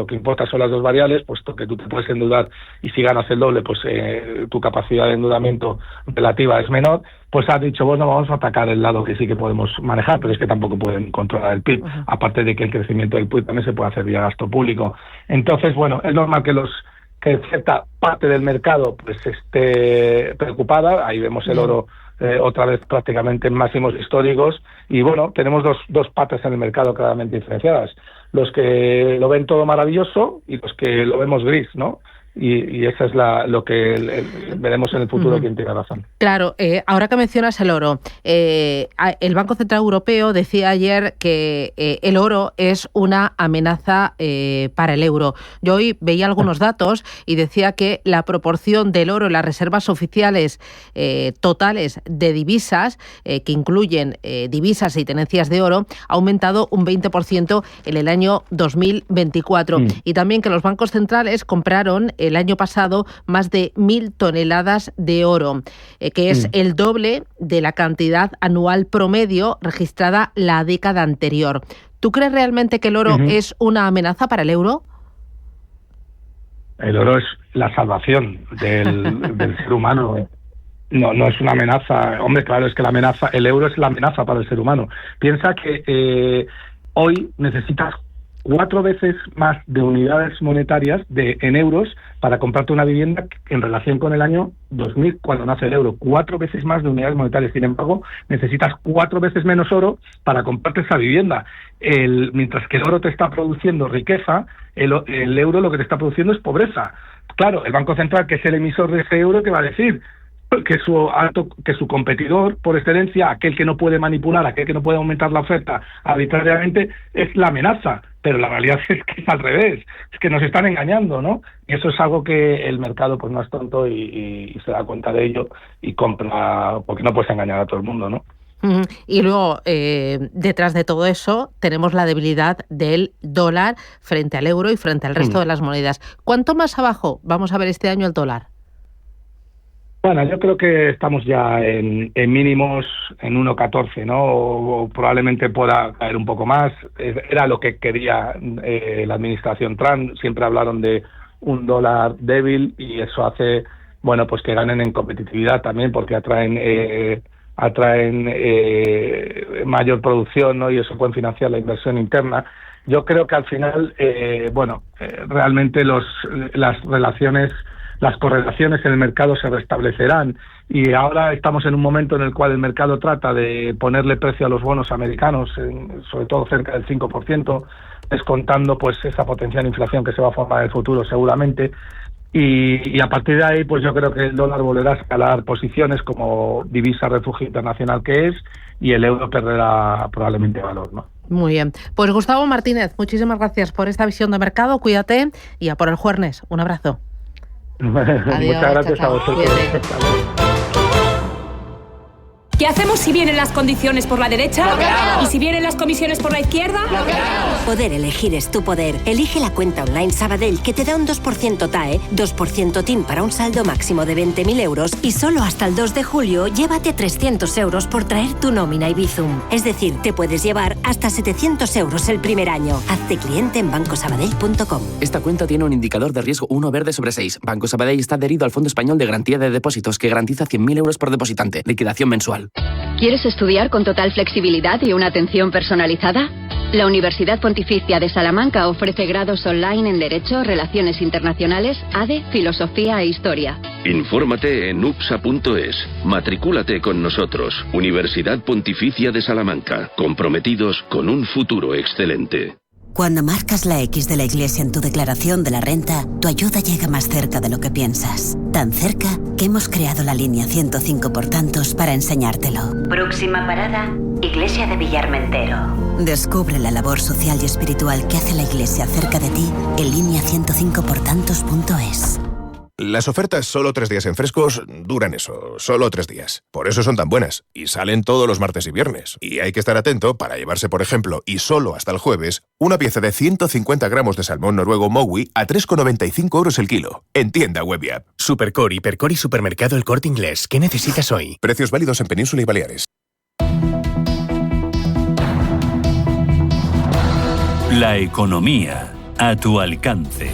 que importa son las 2 variables, puesto que tú te puedes endeudar y si ganas el doble, pues tu capacidad de endeudamiento relativa es menor, pues ha dicho, vamos a atacar el lado que sí que podemos manejar, pero es que tampoco pueden controlar el PIB, aparte de que el crecimiento del PIB también se puede hacer vía gasto público. Entonces, es normal que cierta parte del mercado pues esté preocupada. Ahí vemos el oro otra vez prácticamente en máximos históricos y tenemos dos patas en el mercado claramente diferenciadas, los que lo ven todo maravilloso y los que lo vemos gris, ¿no? y eso es lo que veremos en el futuro quién tiene razón. Claro, ahora que mencionas el oro, el Banco Central Europeo decía ayer que el oro es una amenaza para el euro. Yo hoy veía algunos datos y decía que la proporción del oro en las reservas oficiales totales de divisas, que incluyen divisas y tenencias de oro, ha aumentado un 20% en el año 2024. Y también que los bancos centrales compraron el año pasado más de 1.000 toneladas de oro, que es el doble de la cantidad anual promedio registrada la década anterior. ¿Tú crees realmente que el oro es una amenaza para el euro? El oro es la salvación del ser humano. No es una amenaza. Hombre, claro, es que el euro es la amenaza para el ser humano. Piensa que hoy necesitas 4 veces más de unidades monetarias en euros para comprarte una vivienda en relación con el año 2000, cuando nace el euro. 4 veces más de unidades monetarias. Sin embargo, necesitas 4 veces menos oro para comprarte esa vivienda. Mientras que el oro te está produciendo riqueza, el euro lo que te está produciendo es pobreza. Claro, el Banco Central, que es el emisor de ese euro, ¿qué va a decir? Que su competidor por excelencia, aquel que no puede manipular, aquel que no puede aumentar la oferta arbitrariamente, es la amenaza. Pero la realidad es que es al revés, es que nos están engañando, ¿no? Y eso es algo que el mercado pues no es tonto y se da cuenta de ello y compra, porque no puedes engañar a todo el mundo, ¿no? Y luego, detrás de todo eso, tenemos la debilidad del dólar frente al euro y frente al resto de las monedas. ¿Cuánto más abajo vamos a ver este año el dólar? Bueno, yo creo que estamos ya en mínimos en 1,14, ¿no? O probablemente pueda caer un poco más. Era lo que quería la administración Trump. Siempre hablaron de un dólar débil y eso hace, bueno, pues que ganen en competitividad también porque atraen mayor producción, ¿no? Y eso puede financiar la inversión interna. Yo creo que al final, realmente las correlaciones en el mercado se restablecerán y ahora estamos en un momento en el cual el mercado trata de ponerle precio a los bonos americanos, sobre todo cerca del 5%, descontando pues esa potencial inflación que se va a formar en el futuro seguramente. Y a partir de ahí, pues yo creo que el dólar volverá a escalar posiciones como divisa refugio internacional que es, y el euro perderá probablemente valor, ¿no? Muy bien. Pues Gustavo Martínez, muchísimas gracias por esta visión de mercado. Cuídate y a por el jueves. Un abrazo. Adiós, muchas gracias a vosotros. ¿Qué hacemos si vienen las condiciones por la derecha? ¿Y si vienen las comisiones por la izquierda? Poder elegir es tu poder. Elige la cuenta online Sabadell que te da un 2% TAE, 2% TIN para un saldo máximo de 20.000 euros y solo hasta el 2 de julio llévate 300 euros por traer tu nómina y Bizum. Es decir, te puedes llevar hasta 700 euros el primer año. Hazte cliente en bancosabadell.com. Esta cuenta tiene un indicador de riesgo 1 verde sobre 6. Banco Sabadell está adherido al Fondo Español de Garantía de Depósitos que garantiza 100.000 euros por depositante. Liquidación mensual. ¿Quieres estudiar con total flexibilidad y una atención personalizada? La Universidad Pontificia de Salamanca ofrece grados online en Derecho, Relaciones Internacionales, ADE, Filosofía e Historia. Infórmate en upsa.es. Matricúlate con nosotros. Universidad Pontificia de Salamanca. Comprometidos con un futuro excelente. Cuando marcas la X de la Iglesia en tu declaración de la renta, tu ayuda llega más cerca de lo que piensas. Tan cerca que hemos creado la línea 105 por tantos para enseñártelo. Próxima parada, Iglesia de Villarmentero. Descubre la labor social y espiritual que hace la Iglesia cerca de ti en línea105portantos.es. Las ofertas solo 3 días en Frescos duran eso, solo 3 días. Por eso son tan buenas. Y salen todos los martes y viernes. Y hay que estar atento para llevarse, por ejemplo, y solo hasta el jueves, una pieza de 150 gramos de salmón noruego Mowi a 3,95 euros el kilo. En tienda web y app. Supercore, Hipercore y Supermercado El Corte Inglés. ¿Qué necesitas hoy? Precios válidos en Península y Baleares. La economía a tu alcance.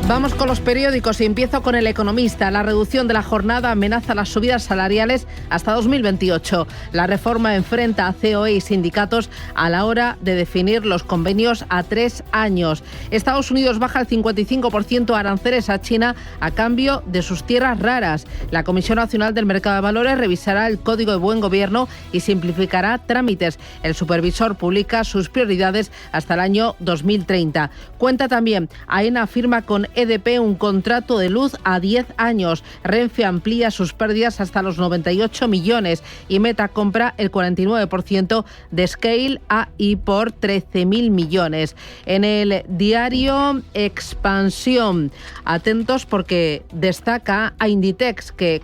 Vamos con los periódicos y empiezo con El Economista. La reducción de la jornada amenaza las subidas salariales hasta 2028. La reforma enfrenta a COE y sindicatos a la hora de definir los convenios a 3 años. Estados Unidos baja el 55% aranceles a China a cambio de sus tierras raras. La Comisión Nacional del Mercado de Valores revisará el Código de Buen Gobierno y simplificará trámites. El supervisor publica sus prioridades hasta el año 2030. Cuenta también, AENA firma con EDP un contrato de luz a 10 años. Renfe amplía sus pérdidas hasta los 98 millones y Meta compra el 49% de Scale AI por 13.000 millones. En el diario Expansión, atentos porque destaca a Inditex, que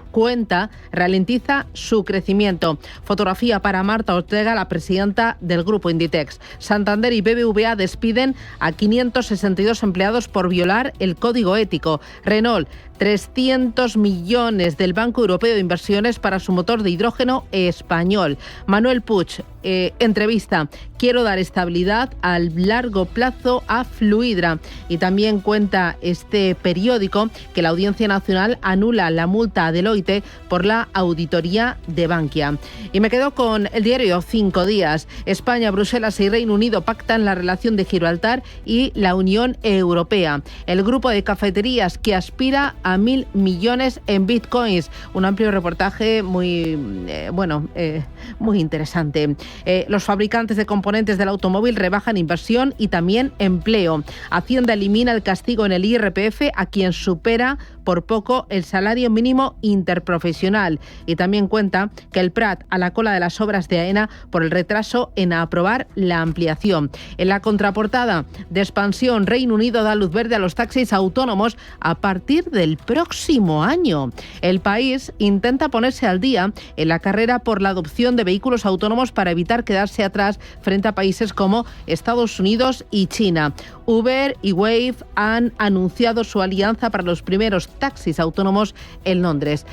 ralentiza su crecimiento. Fotografía para Marta Ortega, la presidenta del grupo Inditex. Santander y BBVA despiden a 562 empleados por violar el código ético. Renault, 300 millones del Banco Europeo de Inversiones para su motor de hidrógeno español. Manuel Puig, entrevista. Quiero dar estabilidad a largo plazo a Fluidra. Y también cuenta este periódico que la Audiencia Nacional anula la multa a Deloitte por la auditoría de Bankia. Y me quedo con el diario 5 Días. España, Bruselas y Reino Unido pactan la relación de Gibraltar y la Unión Europea. El grupo de cafeterías que aspira a 1.000 millones en bitcoins. Un amplio reportaje muy interesante. Los fabricantes de componentes del automóvil rebajan inversión y también empleo. Hacienda elimina el castigo en el IRPF a quien supera por poco el salario mínimo interprofesional. Y también cuenta que el Prat a la cola de las obras de AENA por el retraso en aprobar la ampliación. En la contraportada de Expansión, Reino Unido da luz verde a los taxis autónomos a partir del próximo año. El País intenta ponerse al día en la carrera por la adopción de vehículos autónomos para evitar quedarse atrás frente a países como Estados Unidos y China. Uber y Wave han anunciado su alianza para los primeros taxis autónomos en Londres.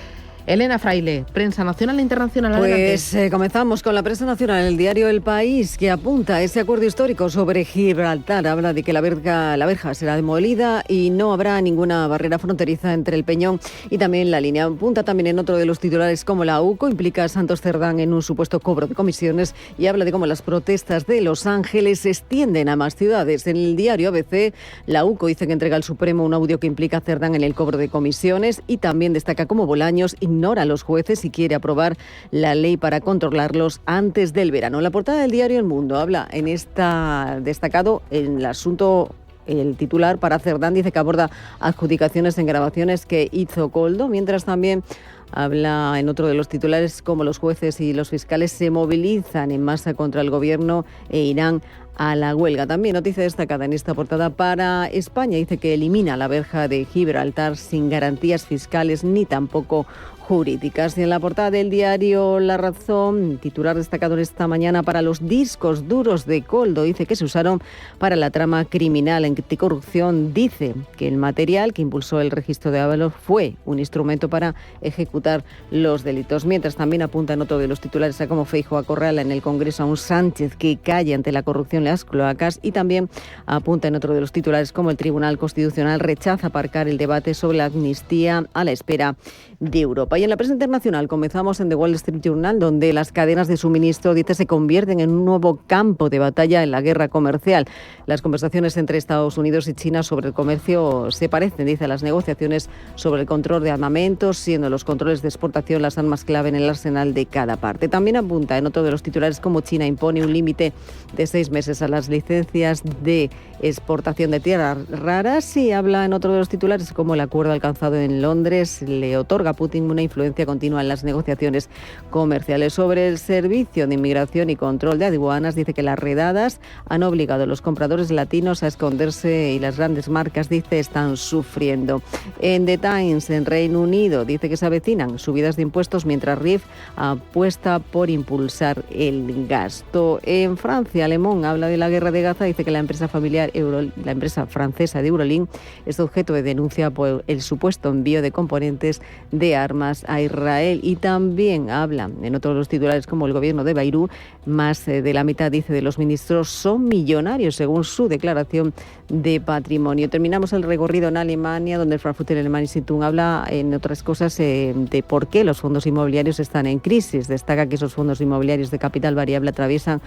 Elena Fraile, prensa nacional e internacional. Pues comenzamos con la prensa nacional, el diario El País, que apunta a ese acuerdo histórico sobre Gibraltar. Habla de que la verja será demolida y no habrá ninguna barrera fronteriza entre el Peñón y también la línea. Apunta también en otro de los titulares como la UCO implica a Santos Cerdán en un supuesto cobro de comisiones y habla de cómo las protestas de Los Ángeles se extienden a más ciudades. En el diario ABC, la UCO dice que entrega al Supremo un audio que implica a Cerdán en el cobro de comisiones y también destaca cómo Bolaños ignora a los jueces y quiere aprobar la ley para controlarlos antes del verano. La portada del diario El Mundo habla en esta destacado en el asunto. El titular para Cerdán dice que aborda adjudicaciones en grabaciones que hizo Koldo, mientras también habla en otro de los titulares cómo los jueces y los fiscales se movilizan en masa contra el gobierno e irán a la huelga. También noticia destacada en esta portada para España. Dice que elimina la verja de Gibraltar sin garantías fiscales ni tampoco jurídicas. Y en la portada del diario La Razón, titular destacado esta mañana para los discos duros de Koldo. Dice que se usaron para la trama criminal anticorrupción. Dice que el material que impulsó el registro de Ábalos fue un instrumento para ejecutar los delitos. Mientras también apunta en otro de los titulares a cómo Feijóo acorrala en el Congreso a un Sánchez que calle ante la corrupción en las cloacas, y también apunta en otro de los titulares como el Tribunal Constitucional rechaza aparcar el debate sobre la amnistía a la espera de Europa. Y en la prensa internacional comenzamos en The Wall Street Journal, donde las cadenas de suministro, dice, se convierten en un nuevo campo de batalla en la guerra comercial. Las conversaciones entre Estados Unidos y China sobre el comercio se parecen, dice, a las negociaciones sobre el control de armamentos, siendo los controles de exportación las armas clave en el arsenal de cada parte. También apunta en otro de los titulares cómo China impone un límite de 6 meses a las licencias de exportación de tierras raras, y habla en otro de los titulares como el acuerdo alcanzado en Londres le otorga a Putin una influencia continua en las negociaciones comerciales. Sobre el servicio de inmigración y control de aduanas, dice que las redadas han obligado a los compradores latinos a esconderse y las grandes marcas, dice, están sufriendo. En The Times, en Reino Unido, dice que se avecinan subidas de impuestos mientras RIF apuesta por impulsar el gasto. En Francia, Le Monde habla habla de la guerra de Gaza, dice que la empresa familiar, la empresa francesa de Eurolink, es objeto de denuncia por el supuesto envío de componentes de armas a Israel. Y también habla en otros los titulares como el gobierno de Beirut, más de la mitad, dice, de los ministros son millonarios, según su declaración de patrimonio. Terminamos el recorrido en Alemania, donde el Frankfurter Allgemeine Zeitung habla, en otras cosas, de por qué los fondos inmobiliarios están en crisis. Destaca que esos fondos inmobiliarios de capital variable atraviesan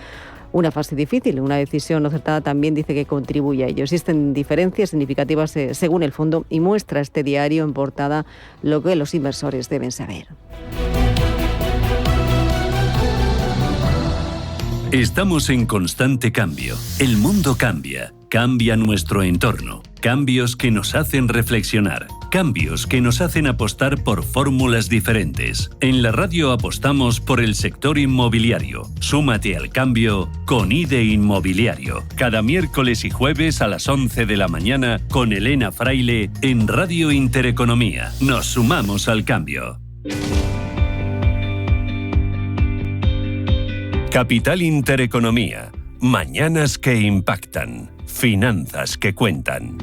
una fase difícil. Una decisión no acertada también dice que contribuye a ello. Existen diferencias significativas según el fondo y muestra este diario en portada lo que los inversores deben saber. Estamos en constante cambio. El mundo cambia. Cambia nuestro entorno. Cambios que nos hacen reflexionar. Cambios que nos hacen apostar por fórmulas diferentes. En la radio apostamos por el sector inmobiliario. Súmate al cambio con IDE Inmobiliario. Cada miércoles y jueves a las 11 de la mañana con Elena Fraile en Radio Intereconomía. Nos sumamos al cambio. Capital Intereconomía. Mañanas que impactan. Finanzas que cuentan.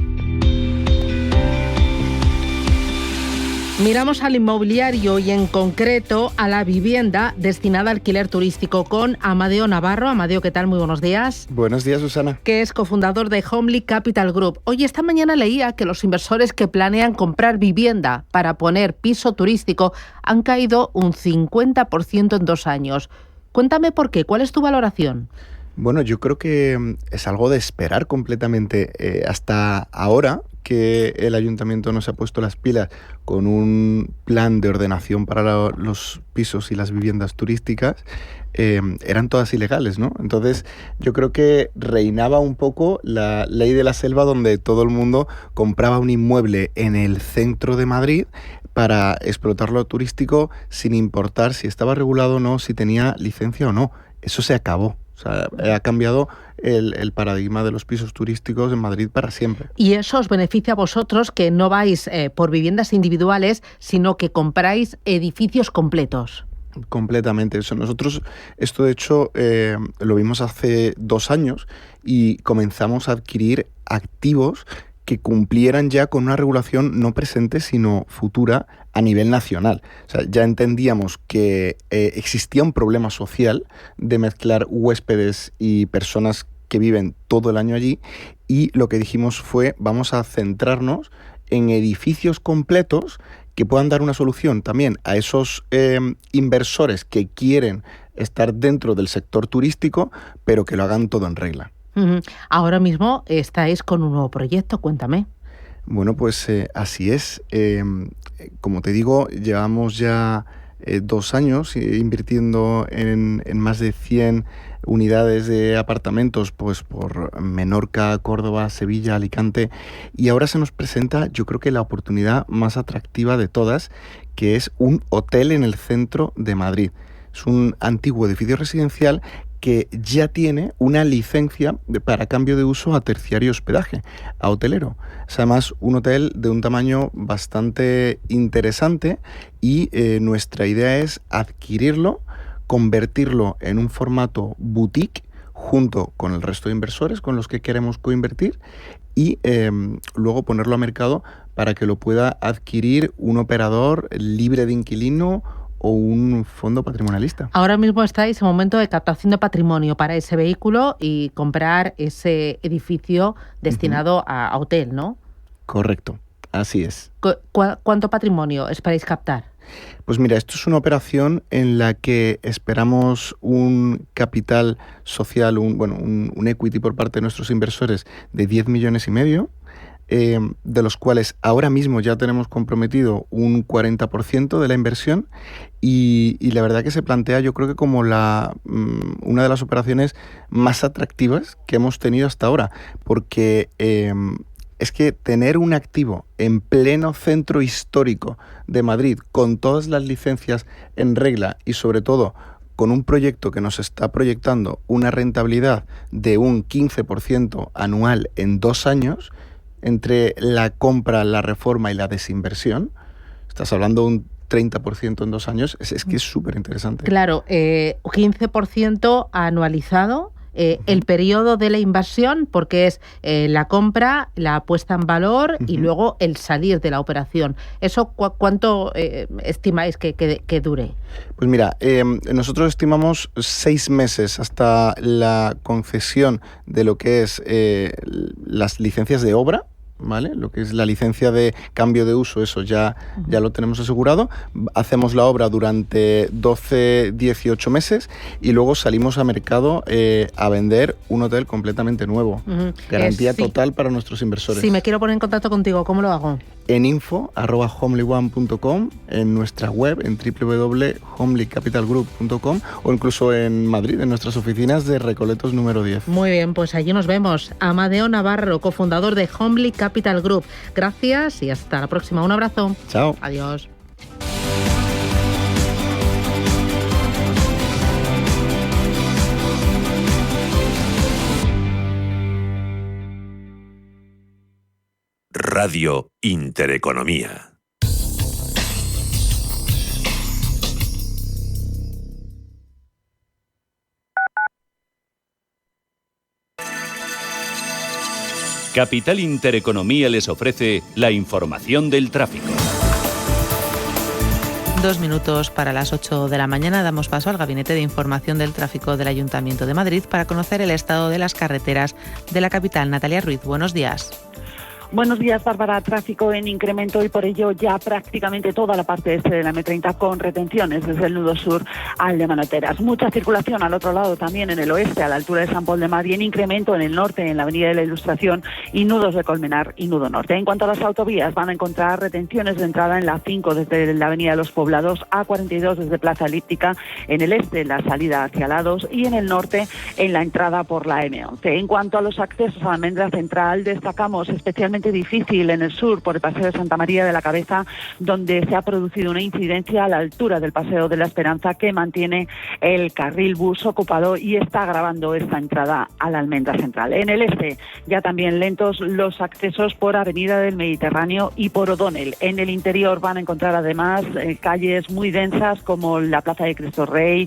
Miramos al inmobiliario y en concreto a la vivienda destinada a alquiler turístico con Amadeo Navarro. Amadeo, ¿qué tal? Muy buenos días. Buenos días, Susana. Que es cofundador de Homely Capital Group. Oye, esta mañana leía que los inversores que planean comprar vivienda para poner piso turístico han caído un 50% en 2 años. Cuéntame por qué, ¿cuál es tu valoración? Bueno, yo creo que es algo de esperar completamente. Hasta ahora que el ayuntamiento no se ha puesto las pilas con un plan de ordenación para los pisos y las viviendas turísticas, eran todas ilegales, ¿no? Entonces yo creo que reinaba un poco la ley de la selva, donde todo el mundo compraba un inmueble en el centro de Madrid para explotarlo turístico sin importar si estaba regulado o no, si tenía licencia o no. Eso se acabó. O sea, ha cambiado el paradigma de los pisos turísticos en Madrid para siempre. ¿Y eso os beneficia a vosotros, que no vais por viviendas individuales, sino que compráis edificios completos? Completamente. Nosotros esto, de hecho, lo vimos hace 2 años y comenzamos a adquirir activos que cumplieran ya con una regulación no presente sino futura a nivel nacional. O sea, ya entendíamos que existía un problema social de mezclar huéspedes y personas que viven todo el año allí, y lo que dijimos fue: vamos a centrarnos en edificios completos que puedan dar una solución también a esos inversores que quieren estar dentro del sector turístico, pero que lo hagan todo en regla. Ahora mismo estáis con un nuevo proyecto, cuéntame. Bueno, pues así es. Como te digo, llevamos ya 2 años invirtiendo en más de 100 unidades de apartamentos, pues por Menorca, Córdoba, Sevilla, Alicante, y ahora se nos presenta, yo creo que la oportunidad más atractiva de todas, que es un hotel en el centro de Madrid. Es un antiguo edificio residencial que ya tiene una licencia para cambio de uso a terciario hospedaje, a hotelero. Es además un hotel de un tamaño bastante interesante y nuestra idea es adquirirlo, convertirlo en un formato boutique junto con el resto de inversores con los que queremos coinvertir y luego ponerlo a mercado para que lo pueda adquirir un operador libre de inquilino o un fondo patrimonialista. Ahora mismo estáis en momento de captación de patrimonio para ese vehículo y comprar ese edificio destinado a hotel, ¿no? Correcto, así es. ¿Cuánto patrimonio esperáis captar? Pues mira, esto es una operación en la que esperamos un capital social, un equity por parte de nuestros inversores de 10,5 millones, de los cuales ahora mismo ya tenemos comprometido un 40% de la inversión y la verdad que se plantea, yo creo que como una de las operaciones más atractivas que hemos tenido hasta ahora, porque es que tener un activo en pleno centro histórico de Madrid con todas las licencias en regla y sobre todo con un proyecto que nos está proyectando una rentabilidad de un 15% anual en 2 años, entre la compra, la reforma y la desinversión, estás hablando de un 30% en 2 años, es que es súper interesante. Claro, 15% anualizado el periodo de la inversión, porque es la compra, la puesta en valor y luego el salir de la operación. ¿Eso cuánto estimáis que dure? Pues mira, nosotros estimamos 6 meses hasta la concesión de lo que es las licencias de obra, ¿vale? Lo que es la licencia de cambio de uso, eso ya lo tenemos asegurado. Hacemos la obra durante 12-18 meses y luego salimos a mercado a vender un hotel completamente nuevo. Garantía total para nuestros inversores. Si me quiero poner en contacto contigo, ¿cómo lo hago? En info@homelyone.com, en nuestra web, en www.homelycapitalgroup.com o incluso en Madrid, en nuestras oficinas de Recoletos número 10. Muy bien, pues allí nos vemos. Amadeo Navarro, cofundador de Homely Capital Group. Gracias y hasta la próxima. Un abrazo. Chao. Adiós. Radio Intereconomía. Capital Intereconomía les ofrece la información del tráfico. 2 minutos para las 8 de la mañana. Damos paso al Gabinete de Información del Tráfico del Ayuntamiento de Madrid para conocer el estado de las carreteras de la capital. Natalia Ruiz, buenos días. Buenos días, Bárbara. Tráfico en incremento y por ello ya prácticamente toda la parte este de la M30 con retenciones desde el nudo sur al de Manoteras. Mucha circulación al otro lado también en el oeste, a la altura de San Pol de Mar, y en incremento en el norte, en la Avenida de la Ilustración y nudos de Colmenar y nudo norte. En cuanto a las autovías, van a encontrar retenciones de entrada en la 5 desde la Avenida de los Poblados, A42 desde Plaza Elíptica, en el este la salida hacia Lados y en el norte en la entrada por la M11. En cuanto a los accesos a la Almendra Central, destacamos especialmente difícil en el sur por el Paseo de Santa María de la Cabeza, donde se ha producido una incidencia a la altura del Paseo de la Esperanza que mantiene el carril bus ocupado y está agravando esta entrada a la Almendra Central. En el este ya también lentos los accesos por Avenida del Mediterráneo y por O'Donnell. En el interior van a encontrar además calles muy densas como la Plaza de Cristo Rey,